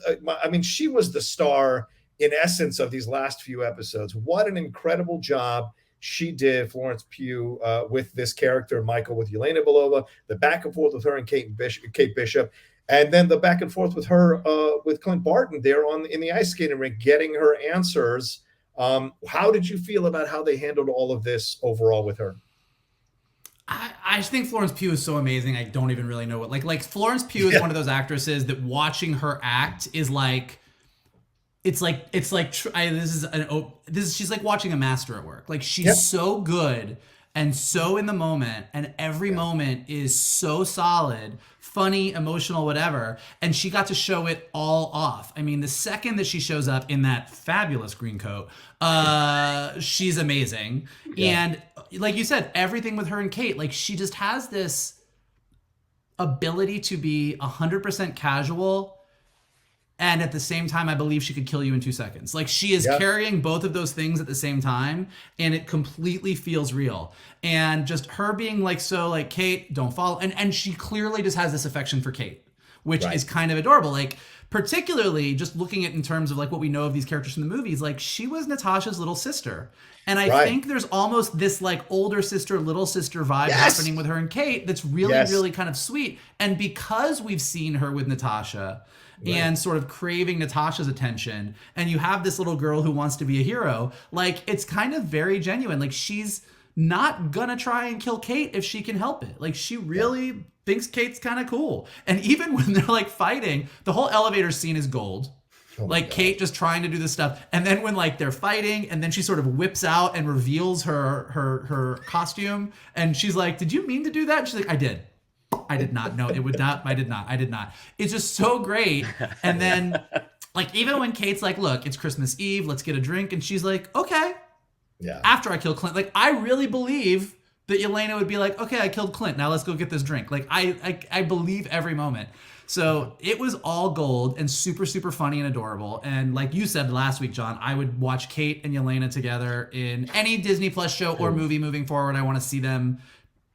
she was the star in essence of these last few episodes. What an incredible job she did, Florence Pugh, with this character, Michael, with Yelena Belova, the back and forth with her and Kate Bishop, and then the back and forth with her, with Clint Barton there in the ice skating rink, getting her answers. How did you feel about how they handled all of this overall with her? I think Florence Pugh is so amazing. I don't even really know what, like Florence Pugh is one of those actresses that watching her act is like, she's like watching a master at work. Like, she's so good and so in the moment, and every moment is so solid, funny, emotional, whatever. And she got to show it all off. I mean, the second that she shows up in that fabulous green coat, she's amazing. And like you said, everything with her and Kate, like, she just has this ability to be 100% casual. And at the same time, I believe she could kill you in 2 seconds. Like, she is carrying both of those things at the same time, and it completely feels real. And just her being like, so like, Kate, don't follow. And she clearly just has this affection for Kate, which is kind of adorable. Like, particularly just looking at in terms of like what we know of these characters from the movies, like, she was Natasha's little sister. And I think there's almost this like older sister, little sister vibe happening with her and Kate that's really, really kind of sweet. And because we've seen her with Natasha, and sort of craving Natasha's attention, and you have this little girl who wants to be a hero, like, it's kind of very genuine. Like, she's not gonna try and kill Kate if she can help it. Like, she really thinks Kate's kind of cool. And even when they're like fighting, the whole elevator scene is gold. Like, Kate just trying to do this stuff. And then when like they're fighting, and then she sort of whips out and reveals her costume, and she's like, did you mean to do that? And she's like, I did. I did not. No, it would not. I did not. It's just so great. And then, like, even when Kate's like, look, it's Christmas Eve, let's get a drink. And she's like, okay. Yeah. After I kill Clint, like, I really believe that Yelena would be like, okay, I killed Clint. Now let's go get this drink. Like, I believe every moment. So it was all gold and super, super funny and adorable. And like you said last week, John, I would watch Kate and Yelena together in any Disney Plus show or movie moving forward. I want to see them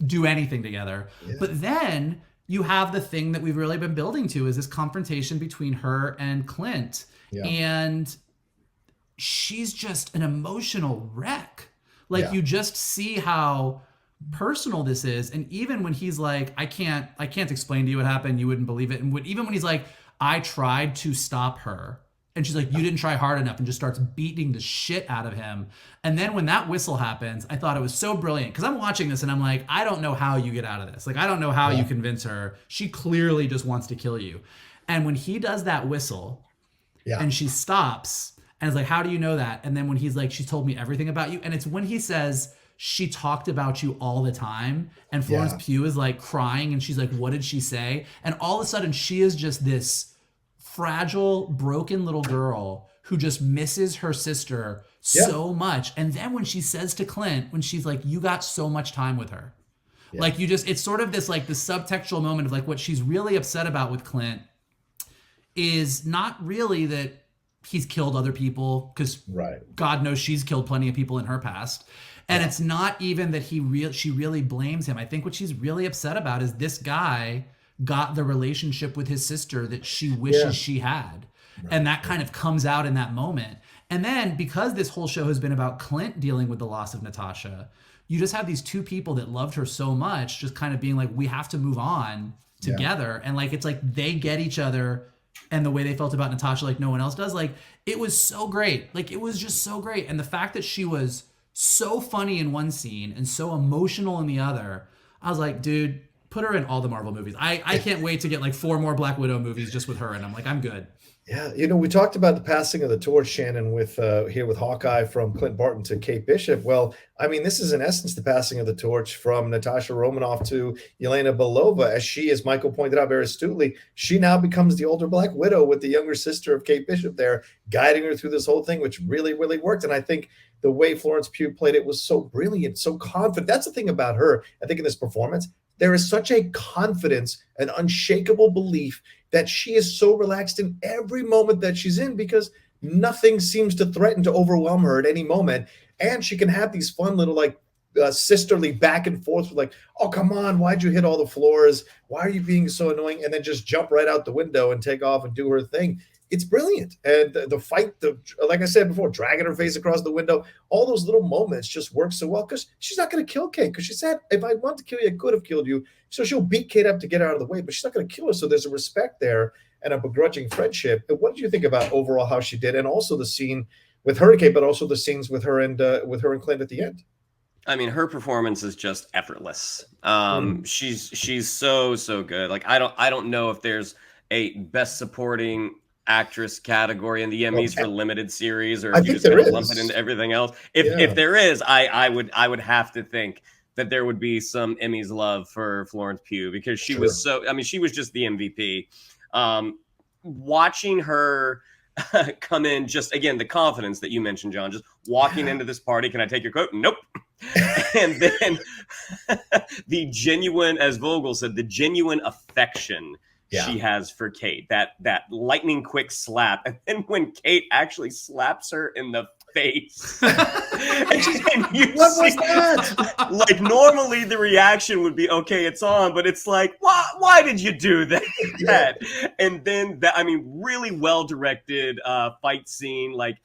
do anything together. But then you have the thing that we've really been building to, is this confrontation between her and Clint. And she's just an emotional wreck. Like, you just see how personal this is. And even when he's like, I can't explain to you what happened, you wouldn't believe it. And even when he's like, I tried to stop her, and she's like, you didn't try hard enough, and just starts beating the shit out of him. And then when that whistle happens, I thought it was so brilliant, because I'm watching this and I'm like, I don't know how you get out of this. Like, I don't know how you convince her. She clearly just wants to kill you. And when he does that whistle and she stops and is like, how do you know that? And then when he's like, she told me everything about you. And it's when he says, she talked about you all the time. And Florence Pugh is like crying, and she's like, what did she say? And all of a sudden she is just this fragile, broken little girl who just misses her sister so much. And then when she says to Clint, when she's like, you got so much time with her. Yeah. Like it's sort of this like the subtextual moment of like what she's really upset about with Clint is not really that he's killed other people, because God knows she's killed plenty of people in her past. And it's not even that she really blames him. I think what she's really upset about is this guy got the relationship with his sister that she wishes she had. And that kind of comes out in that moment. And then because this whole show has been about Clint dealing with the loss of Natasha, you just have these two people that loved her so much just kind of being like, we have to move on together. And like, it's like they get each other, and the way they felt about Natasha, like no one else does. Like, it was so great. Like, it was just so great. And the fact that she was so funny in one scene and so emotional in the other, I was like, dude, put her in all the Marvel movies. I can't wait to get like 4 more Black Widow movies just with her. And I'm like, I'm good. Yeah, we talked about the passing of the torch, Shannon, with here with Hawkeye from Clint Barton to Kate Bishop. Well, I mean, this is in essence the passing of the torch from Natasha Romanoff to Yelena Belova, as she, as Michael pointed out very astutely, she now becomes the older Black Widow with the younger sister of Kate Bishop there, guiding her through this whole thing, which really, really worked. And I think the way Florence Pugh played it was so brilliant, so confident. That's the thing about her, I think, in this performance. There is such a confidence, an unshakable belief that she is so relaxed in every moment that she's in, because nothing seems to threaten to overwhelm her at any moment. And she can have these fun little like sisterly back and forth with like, oh, come on, why'd you hit all the floors? Why are you being so annoying? And then just jump right out the window and take off and do her thing. It's brilliant. And the fight, like I said before, dragging her face across the window, all those little moments just work so well, because she's not going to kill Kate, because she said, if I wanted to kill you, I could have killed you. So she'll beat Kate up to get her out of the way, but she's not going to kill her. So there's a respect there and a begrudging friendship. And what did you think about overall how she did? And also the scene with her and Kate, but also the scenes with her and Clint at the end. I mean, her performance is just effortless. She's so good. Like, I don't know if there's a best supporting actress category in the Emmys for limited series, or if you just kind of lump it into everything else. If there is, I would have to think that there would be some Emmys love for Florence Pugh, because she was she was just the MVP. Watching her come in, just again, the confidence that you mentioned, John, just walking into this party. Can I take your coat? Nope. And then the genuine, as Vogel said, the genuine affection she has for Kate, that lightning quick slap. And then when Kate actually slaps her in the face, what was that? Like, normally the reaction would be, okay, it's on, but it's like, why did you do that? And then really well directed fight scene, like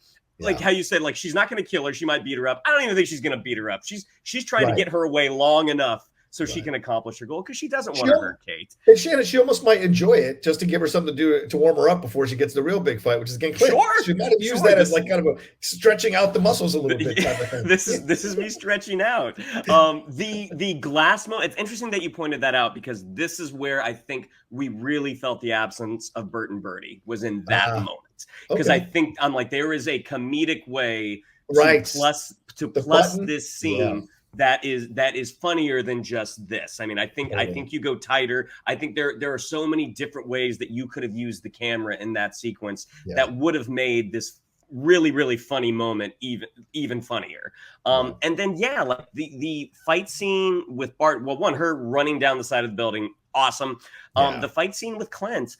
how you said, like, she's not going to kill her, she might beat her up. I don't even think she's going to beat her up. She's trying to get her away long enough so she can accomplish her goal, because she doesn't want to hurt Kate. And Shannon, she almost might enjoy it just to give her something to do to warm her up before she gets the real big fight, which is against Clint. Sure, she might have used that as like kind of a stretching out the muscles a little bit type of thing. This is me stretching out. The glass moment. It's interesting that you pointed that out, because this is where I think we really felt the absence of Bert and Bertie, was in that moment. Because I think there is a comedic way to plus this scene. Yeah. That is funnier than just this. I mean, I think you go tighter. I think there are so many different ways that you could have used the camera in that sequence that would have made this really, really funny moment even funnier. And then like the fight scene with Bart. Well, her running down the side of the building, awesome. The fight scene with Clint,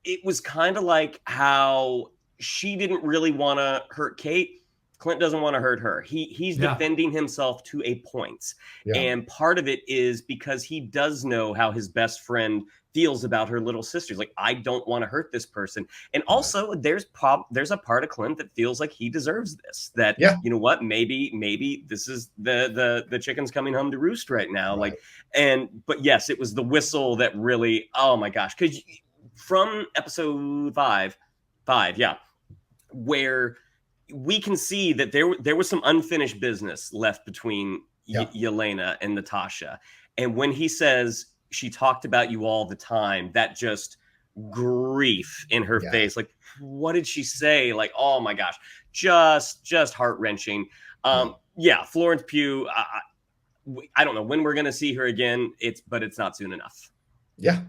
it was kind of like how she didn't really want to hurt Kate. Clint doesn't want to hurt her. He's defending himself to a point. And part of it is because he does know how his best friend feels about her little sisters. Like, I don't want to hurt this person. And also there's a part of Clint that feels like he deserves this, that, you know what, maybe this is the chicken's coming home to roost right now. But yes, it was the whistle that really, oh my gosh. Cause from episode five, where we can see that there was some unfinished business left between Yelena and Natasha. And when he says, she talked about you all the time, that just grief in her face. Like, what did she say? Like, oh my gosh, just heart-wrenching. Florence Pugh, I don't know when we're going to see her again, but it's not soon enough. Yeah,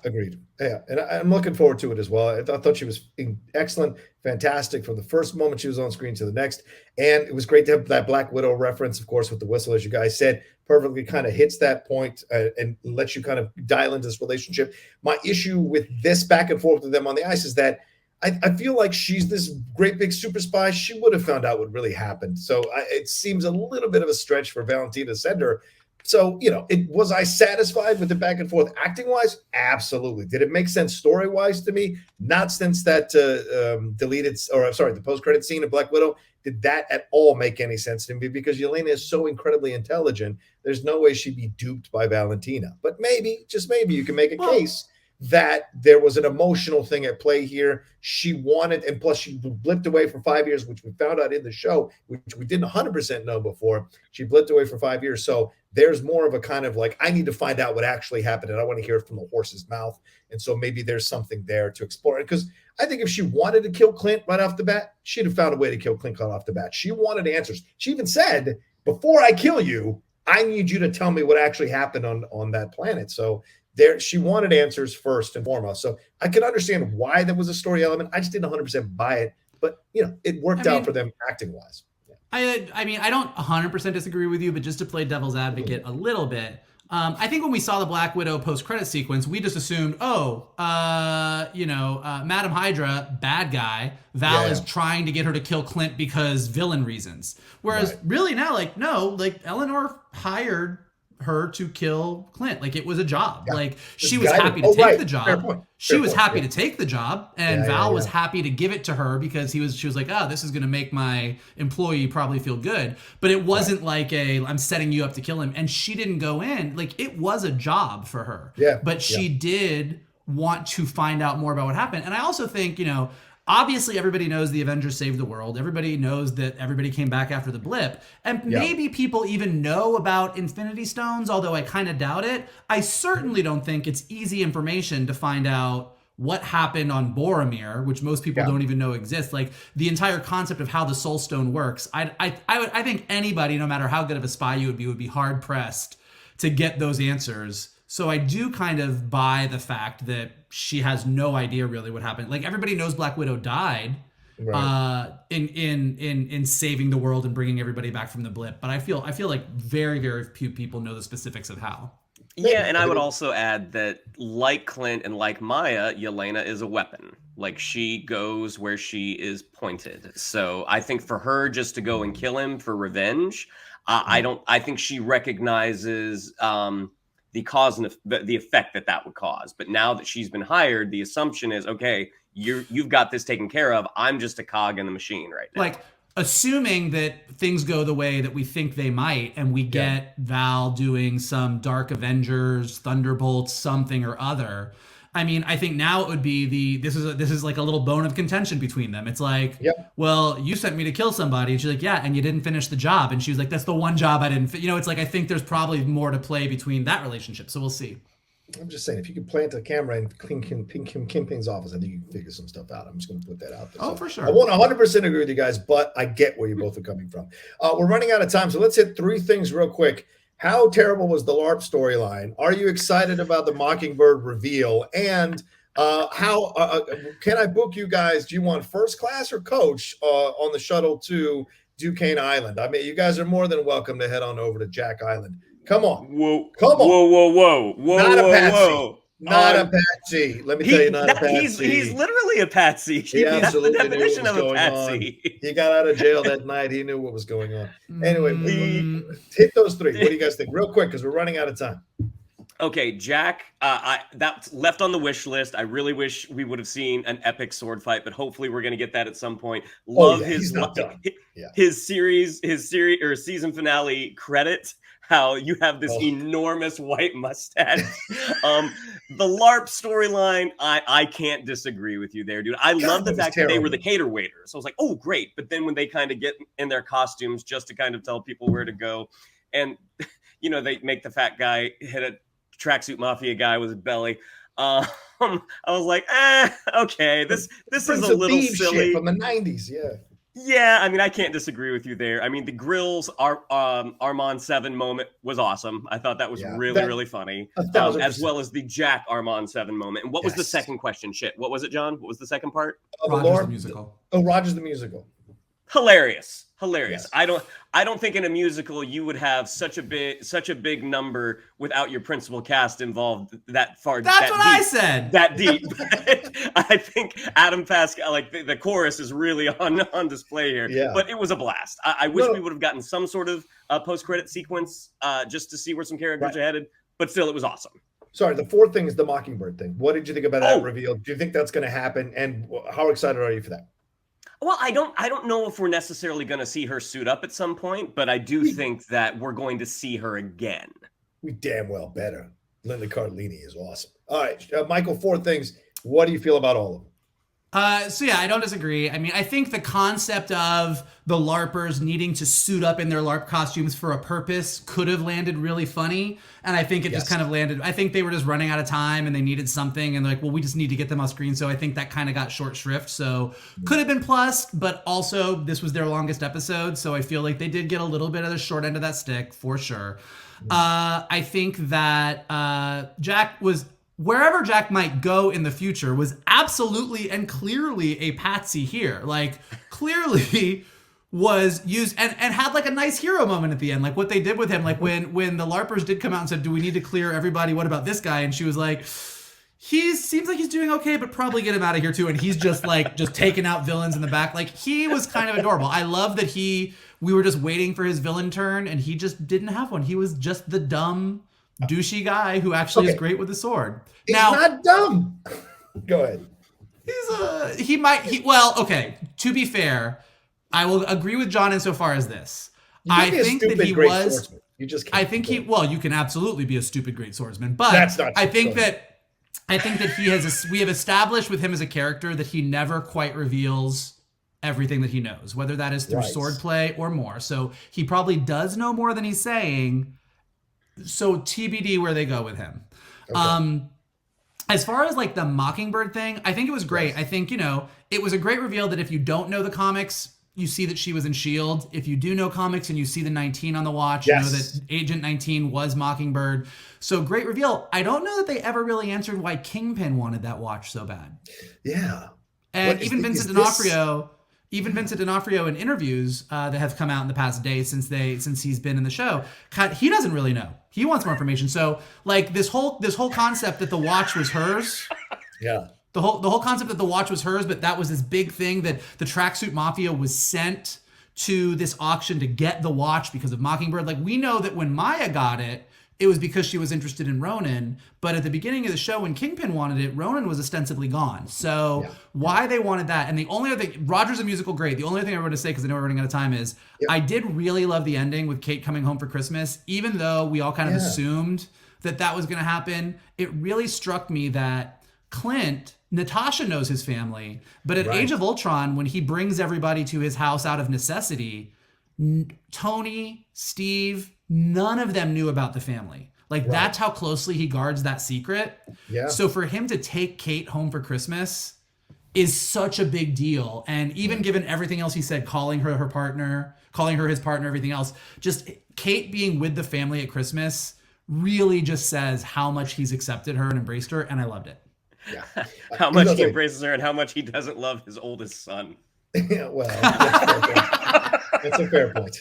agreed. Yeah, and I'm looking forward to it as well. I thought she was excellent, fantastic from the first moment she was on screen to the next. And it was great to have that Black Widow reference, of course, with the whistle, as you guys said, perfectly kind of hits that point and lets you kind of dial into this relationship. My issue with this back and forth with them on the ice is that I feel like she's this great big super spy. She would have found out what really happened. So it seems a little bit of a stretch for Valentina to send her. So, was I satisfied with the back and forth acting wise? Absolutely. Did it make sense story wise to me? Not since that the post credit scene of Black Widow. Did that at all make any sense to me? Because Yelena is so incredibly intelligent. There's no way she'd be duped by Valentina. But maybe, just maybe, you can make a case that there was an emotional thing at play here. She wanted, and plus she blipped away for 5 years, which we found out in the show, which we didn't 100% know before. She blipped away for 5 years. So there's more of a kind of like, I need to find out what actually happened, and I want to hear it from the horse's mouth. And so maybe there's something there to explore. Because I think if she wanted to kill Clint right off the bat, she'd have found a way to kill Clint right off the bat. She wanted answers. She even said, before I kill you, I need you to tell me what actually happened on that planet. So she wanted answers first and foremost. So I can understand why there was a story element. I just didn't 100% buy it, but it worked out for them acting wise. Yeah. I mean, I don't 100% disagree with you, but just to play devil's advocate a little bit, I think when we saw the Black Widow post-credit sequence, we just assumed, Madam Hydra, bad guy. Val is trying to get her to kill Clint because villain reasons. Whereas really now, Eleanor hired her to kill Clint. Like, it was a job. Yeah. Like, she was happy to take the job. She was happy to take the job, and Val was happy to give it to her because she was like, this is going to make my employee probably feel good. But it wasn't like I'm setting you up to kill him. And she didn't go in. Like, it was a job for her. Yeah. But she did want to find out more about what happened. And I also think, obviously, everybody knows the Avengers saved the world. Everybody knows that everybody came back after the blip. And maybe people even know about Infinity Stones, although I kind of doubt it. I certainly don't think it's easy information to find out what happened on Boromir, which most people don't even know exists. Like, the entire concept of how the Soul Stone works. I think anybody, no matter how good of a spy you would be hard-pressed to get those answers. So I do kind of buy the fact that she has no idea really what happened. Like, everybody knows Black Widow died in saving the world and bringing everybody back from the blip. But I feel like very, very few people know the specifics of how. Yeah, and I would also add that, like Clint and like Maya, Yelena is a weapon. Like, she goes where she is pointed. So I think for her just to go and kill him for revenge, I think she recognizes the cause and the effect that would cause. But now that she's been hired, the assumption is, okay, you've got this taken care of. I'm just a cog in the machine right now. Like, assuming that things go the way that we think they might, and we get Val doing some Dark Avengers, Thunderbolts, something or other. I mean, I think now it would be this is like a little bone of contention between them. It's like, well, you sent me to kill somebody. And she's like, yeah, and you didn't finish the job. And she was like, that's the one job I didn't it's like, I think there's probably more to play between that relationship. So we'll see. I'm just saying, if you could plant a camera in Kingpin's office, I think you can figure some stuff out. I'm just going to put that out there. Oh, for sure. I won't 100% agree with you guys, but I get where you both are coming from. We're running out of time, so let's hit three things real quick. How terrible was the LARP storyline? Are you excited about the Mockingbird reveal? And how can I book you guys? Do you want first class or coach on the shuttle to Duquesne Island? I mean, you guys are more than welcome to head on over to Jack Island. Come on. Whoa. Come on. Whoa. Not a patsy. Not a patsy. Let me tell you, not a patsy. He's literally a patsy. He absolutely That's the definition knew what was of a patsy. On. He got out of jail that night. He knew what was going on. Anyway, hit those three. What do you guys think? Real quick, because we're running out of time. Okay, Jack, that's left on the wish list. I really wish we would have seen an epic sword fight, but hopefully we're going to get that at some point. Love his series or season finale credit. How you have this enormous white mustache. The LARP storyline, I can't disagree with you there, dude. I love the fact that they were the cater waiters. So I was like, oh, great. But then when they kind of get in their costumes just to kind of tell people where to go, and they make the fat guy hit a tracksuit mafia guy with his belly. I was like, okay, this is a little silly from the 90s, yeah. Yeah, I mean, I can't disagree with you there. I mean, the Grills Armand 7 moment was awesome. I thought that was really funny. 1,000%. As well as the Jack Armand 7 moment. And what was the second question? Shit, what was it, John? What was the second part? Rogers the musical. Oh, Rogers the musical. Hilarious. Yes. I don't think in a musical you would have such a big number without your principal cast involved that far. That's what I said. That deep. I think Adam Pascal, like the chorus, is really on display here. Yeah. But it was a blast. I wish we would have gotten some sort of post-credit sequence just to see where some characters are headed. But still, it was awesome. Sorry, the fourth thing is the Mockingbird thing. What did you think about that reveal? Do you think that's going to happen? And how excited are you for that? Well, I don't know if we're necessarily going to see her suit up at some point, but I do think that we're going to see her again. We damn well better. Linda Cardellini is awesome. All right, Michael, 4 things. What do you feel about all of them? So yeah, I don't disagree. I mean, I think the concept of the LARPers needing to suit up in their LARP costumes for a purpose could have landed really funny. And I think it just kind of landed. I think they were just running out of time and they needed something. And they're like, well, we just need to get them off screen. So I think that kind of got short shrift. So could have been plus, but also this was their longest episode. So I feel like they did get a little bit of the short end of that stick for sure. I think that Jack was... Wherever Jack might go in the future was absolutely and clearly a patsy here. Like, clearly was used and had like a nice hero moment at the end. Like what they did with him, like when the LARPers did come out and said, do we need to clear everybody? What about this guy? And she was like, he seems like he's doing okay, but probably get him out of here too. And he's just like, just taking out villains in the back. Like he was kind of adorable. I love that we were just waiting for his villain turn and he just didn't have one. He was just the dumb, douchey guy who actually is great with a sword. He's not dumb. Go ahead. Okay. To be fair, I will agree with John insofar as this. I think that he was. Swordsman. You just can't. I think you can absolutely be a stupid great swordsman, but that's not true. I think that we have established with him as a character that he never quite reveals everything that he knows, whether that is through swordplay or more. So he probably does know more than he's saying. So TBD where they go with him. Okay. As far as like the Mockingbird thing, I think it was great. Yes. I think, it was a great reveal that if you don't know the comics, you see that she was in S.H.I.E.L.D. If you do know comics and you see the 19 on the watch, you know that Agent 19 was Mockingbird. So great reveal. I don't know that they ever really answered why Kingpin wanted that watch so bad. Yeah. And even Vincent D'Onofrio... Even Vincent D'Onofrio in interviews that have come out in the past day since he's been in the show, he doesn't really know. He wants more information. So like this whole concept that the watch was hers. Yeah. The whole concept that the watch was hers, but that was this big thing that the Tracksuit Mafia was sent to this auction to get the watch because of Mockingbird. Like we know that when Maya got it, it was because she was interested in Ronan. But at the beginning of the show, when Kingpin wanted it, Ronan was ostensibly gone. So why they wanted that? And the only other thing, Roger's a musical great. The only other thing I want to say, because I know we're running out of time, is I did really love the ending with Kate coming home for Christmas. Even though we all kind of assumed that was going to happen, it really struck me that Natasha knows his family. But at Age of Ultron, when he brings everybody to his house out of necessity, Tony, Steve, none of them knew about the family. Like that's how closely he guards that secret. Yeah. So for him to take Kate home for Christmas is such a big deal. And even given everything else he said, calling her his partner, everything else, just Kate being with the family at Christmas really just says how much he's accepted her and embraced her. And I loved it. Yeah. How much he embraces her and how much he doesn't love his oldest son. Yeah, well, that's a fair point.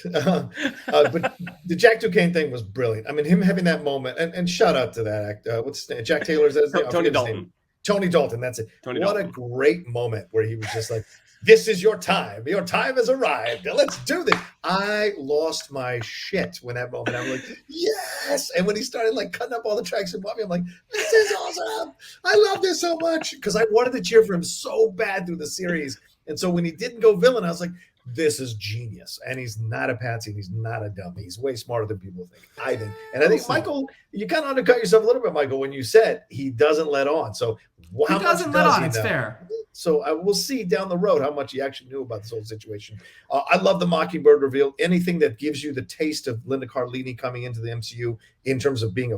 But the Jack Duquesne thing was brilliant. I mean, him having that moment, and shout out to that actor. What's his name? Jack Taylor's his name? Tony Dalton. Tony Dalton, that's it. What Dalton. A great moment where he was just like, this is your time. Your time has arrived. Let's do this. I lost my shit when that moment. I'm like, yes. And when he started like cutting up all the tracks and Bobby, I'm like, this is awesome. I love this so much. Because I wanted to cheer for him so bad through the series. And so when he didn't go villain, I was like, this is genius. And he's not a patsy and he's not a dummy. He's way smarter than people think, I think. And I think, Michael, you kind of undercut yourself a little bit, Michael, when you said he doesn't let on. So he doesn't let on. It's fair. So we'll see down the road how much he actually knew about this whole situation. I love the Mockingbird reveal. Anything that gives you the taste of Linda Cardellini coming into the MCU in terms of being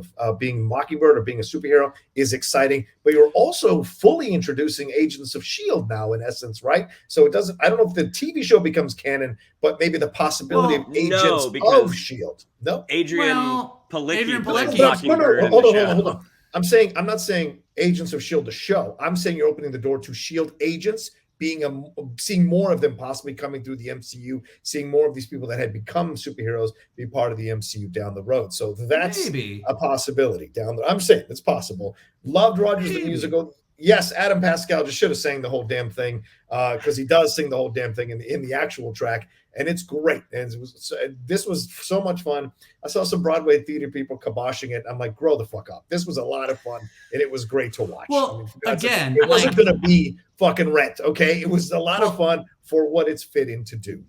Mockingbird or being a superhero is exciting. But you're also fully introducing Agents of S.H.I.E.L.D. now, in essence, right? So it doesn't. I don't know if the TV show becomes canon, but maybe the possibility of Agents of S.H.I.E.L.D. No, Adrian Palicki. Hold on. I'm not saying Agents of S.H.I.E.L.D. the show. I'm saying you're opening the door to S.H.I.E.L.D. agents seeing more of them possibly coming through the MCU, seeing more of these people that had become superheroes be part of the MCU down the road. So that's a possibility down there. I'm saying it's possible. Loved Rogers the musical. Yes, Adam Pascal just should have sang the whole damn thing because he does sing the whole damn thing in the actual track, and it's great. And this was so much fun. I saw some Broadway theater people kiboshing it. I'm like, grow the fuck up. This was a lot of fun, and it was great to watch. Well, it wasn't going to be fucking Rent, okay? It was a lot of fun for what it's fit in to do.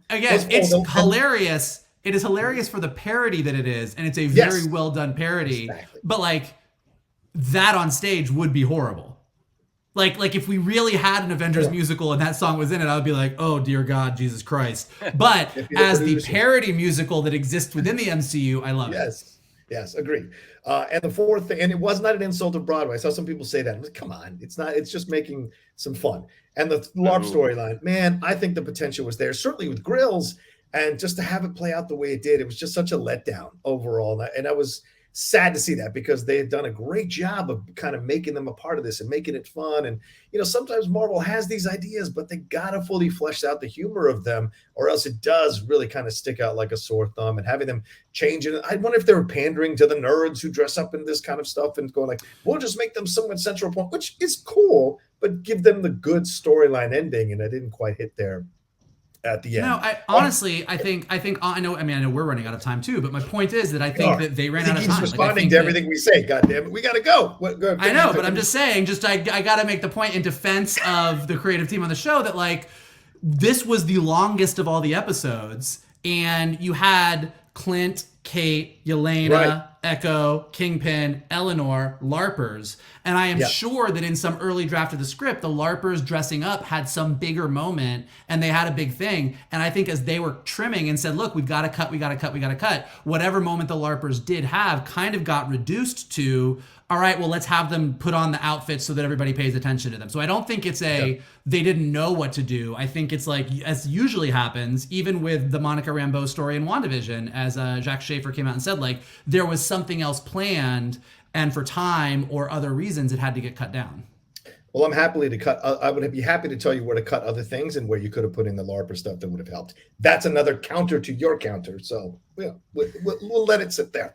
It's hilarious. It is hilarious for the parody that it is, and it's a very well done parody. Exactly. But like that on stage would be horrible. Like if we really had an Avengers musical and that song was in it, I would be like, oh dear God, Jesus Christ. But as the parody musical that exists within the MCU, I love it. Yes, agreed. And the fourth thing, and it was not an insult of Broadway. I saw some people say that. I'm like, come on, it's not. It's just making some fun. And the LARP storyline, man, I think the potential was there, certainly with Grills, and just to have it play out the way it did, it was just such a letdown overall. And I was sad to see that because they had done a great job of kind of making them a part of this and making it fun. And, sometimes Marvel has these ideas, but they got to fully flesh out the humor of them, or else it does really kind of stick out like a sore thumb. And having them change it, I wonder if they were pandering to the nerds who dress up in this kind of stuff and going like, we'll just make them somewhat central point, which is cool, but give them the good storyline ending. And I didn't quite hit there at the end. No, I know we're running out of time too, but my point is that I think that they ran out of time. He's responding to everything we say. God damn it, we got to go. I know, but I'm just saying, I got to make the point in defense of the creative team on the show that like this was the longest of all the episodes, and you had Clint, Kate, Yelena, Echo, Kingpin, Eleanor, LARPers. And I am sure that in some early draft of the script, the LARPers dressing up had some bigger moment and they had a big thing. And I think as they were trimming and said, look, we've got to cut, whatever moment the LARPers did have kind of got reduced to, all right, well, let's have them put on the outfits so that everybody pays attention to them. So I don't think it's they didn't know what to do. I think it's like, as usually happens, even with the Monica Rambeau story in WandaVision, as Jacques Schaefer came out and said, like, there was something else planned, and for time or other reasons, it had to get cut down. Well, I'm happily to cut. I would be happy to tell you where to cut other things and where you could have put in the LARPer stuff that would have helped. That's another counter to your counter. So we'll let it sit there.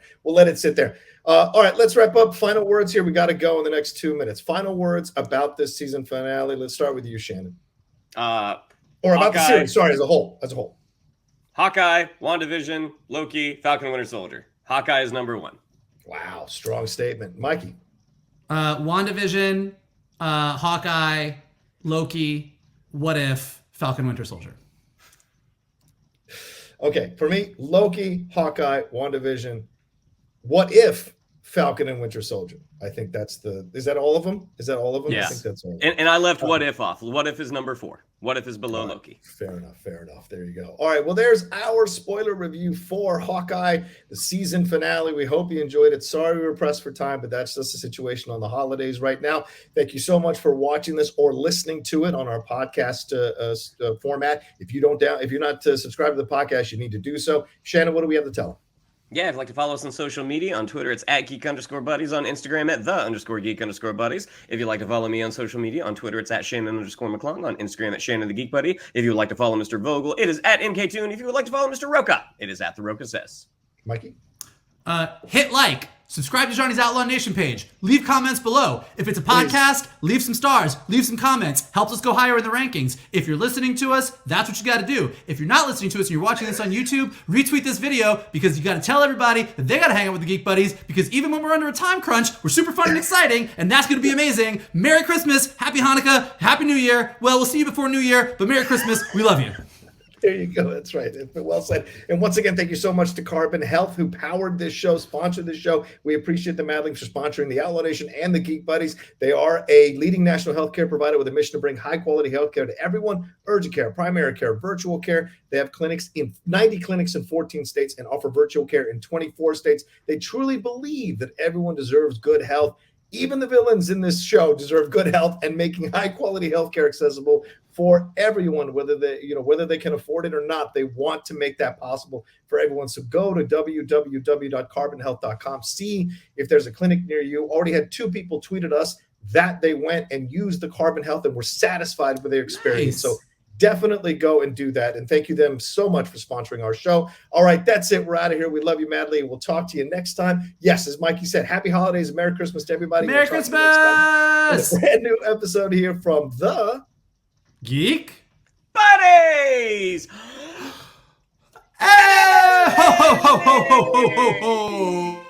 All right, let's wrap up. Final words here. We got to go in the next 2 minutes. Final words about this season finale. Let's start with you, Shannon. Or about the series. Sorry, as a whole. Hawkeye, WandaVision, Loki, Falcon and Winter Soldier. Hawkeye is number one. Wow, strong statement. Mikey. WandaVision, Hawkeye, Loki, What If, Falcon Winter Soldier. Okay, for me, Loki, Hawkeye, WandaVision, What If, Falcon and Winter Soldier. I think is that all of them? Yes. I think that's all. And I left What If off. What If is number 4. What If is below Loki. Fair enough. There you go. All right, well, there's our spoiler review for Hawkeye, the season finale. We hope you enjoyed it. Sorry we were pressed for time, but that's just the situation on the holidays right now. Thank you so much for watching this or listening to it on our podcast format. If you're not subscribed to the podcast, you need to do so. Shannon, what do we have to tell them? Yeah, if you'd like to follow us on social media, on Twitter, it's at Geek_Buddies, on Instagram, at _Geek_Buddies. If you'd like to follow me on social media, on Twitter, it's at Shannon_McClung, on Instagram, at Shannon the Geek Buddy. If you would like to follow Mr. Vogel, it is at NKToon. If you would like to follow Mr. Rocha, it is at The Rocha Says. Mikey? Hit like. Subscribe to Johnny's Outlaw Nation page. Leave comments below. If it's a podcast, leave some stars. Leave some comments. Helps us go higher in the rankings. If you're listening to us, that's what you got to do. If you're not listening to us and you're watching this on YouTube, retweet this video because you got to tell everybody that they got to hang out with the Geek Buddies because even when we're under a time crunch, we're super fun and exciting, and that's going to be amazing. Merry Christmas, Happy Hanukkah, Happy New Year. Well, we'll see you before New Year, but Merry Christmas. We love you. There you go. That's right. Well said. And once again, thank you so much to Carbon Health, who powered this show, sponsored this show. We appreciate the Madlings for sponsoring the Outlaw Nation and the Geek Buddies. They are a leading national healthcare provider with a mission to bring high-quality healthcare to everyone. Urgent care, primary care, virtual care. They have clinics in 90 clinics in 14 states and offer virtual care in 24 states. They truly believe that everyone deserves good health. Even the villains in this show deserve good health, and making high-quality healthcare accessible for everyone, whether they can afford it or not. They want to make that possible for everyone. So go to www.carbonhealth.com. See if there's a clinic near you. Already had 2 people tweeted us that they went and used the Carbon Health and were satisfied with their experience. Nice. So definitely go and do that. And thank you them so much for sponsoring our show. All right, that's it. We're out of here. We love you madly, and we'll talk to you next time. Yes, as Mikey said, happy holidays and Merry Christmas to everybody. Merry Christmas! A brand new episode here from the Geek Buddies! Hey! Ho, ho, ho, ho, ho, ho, ho.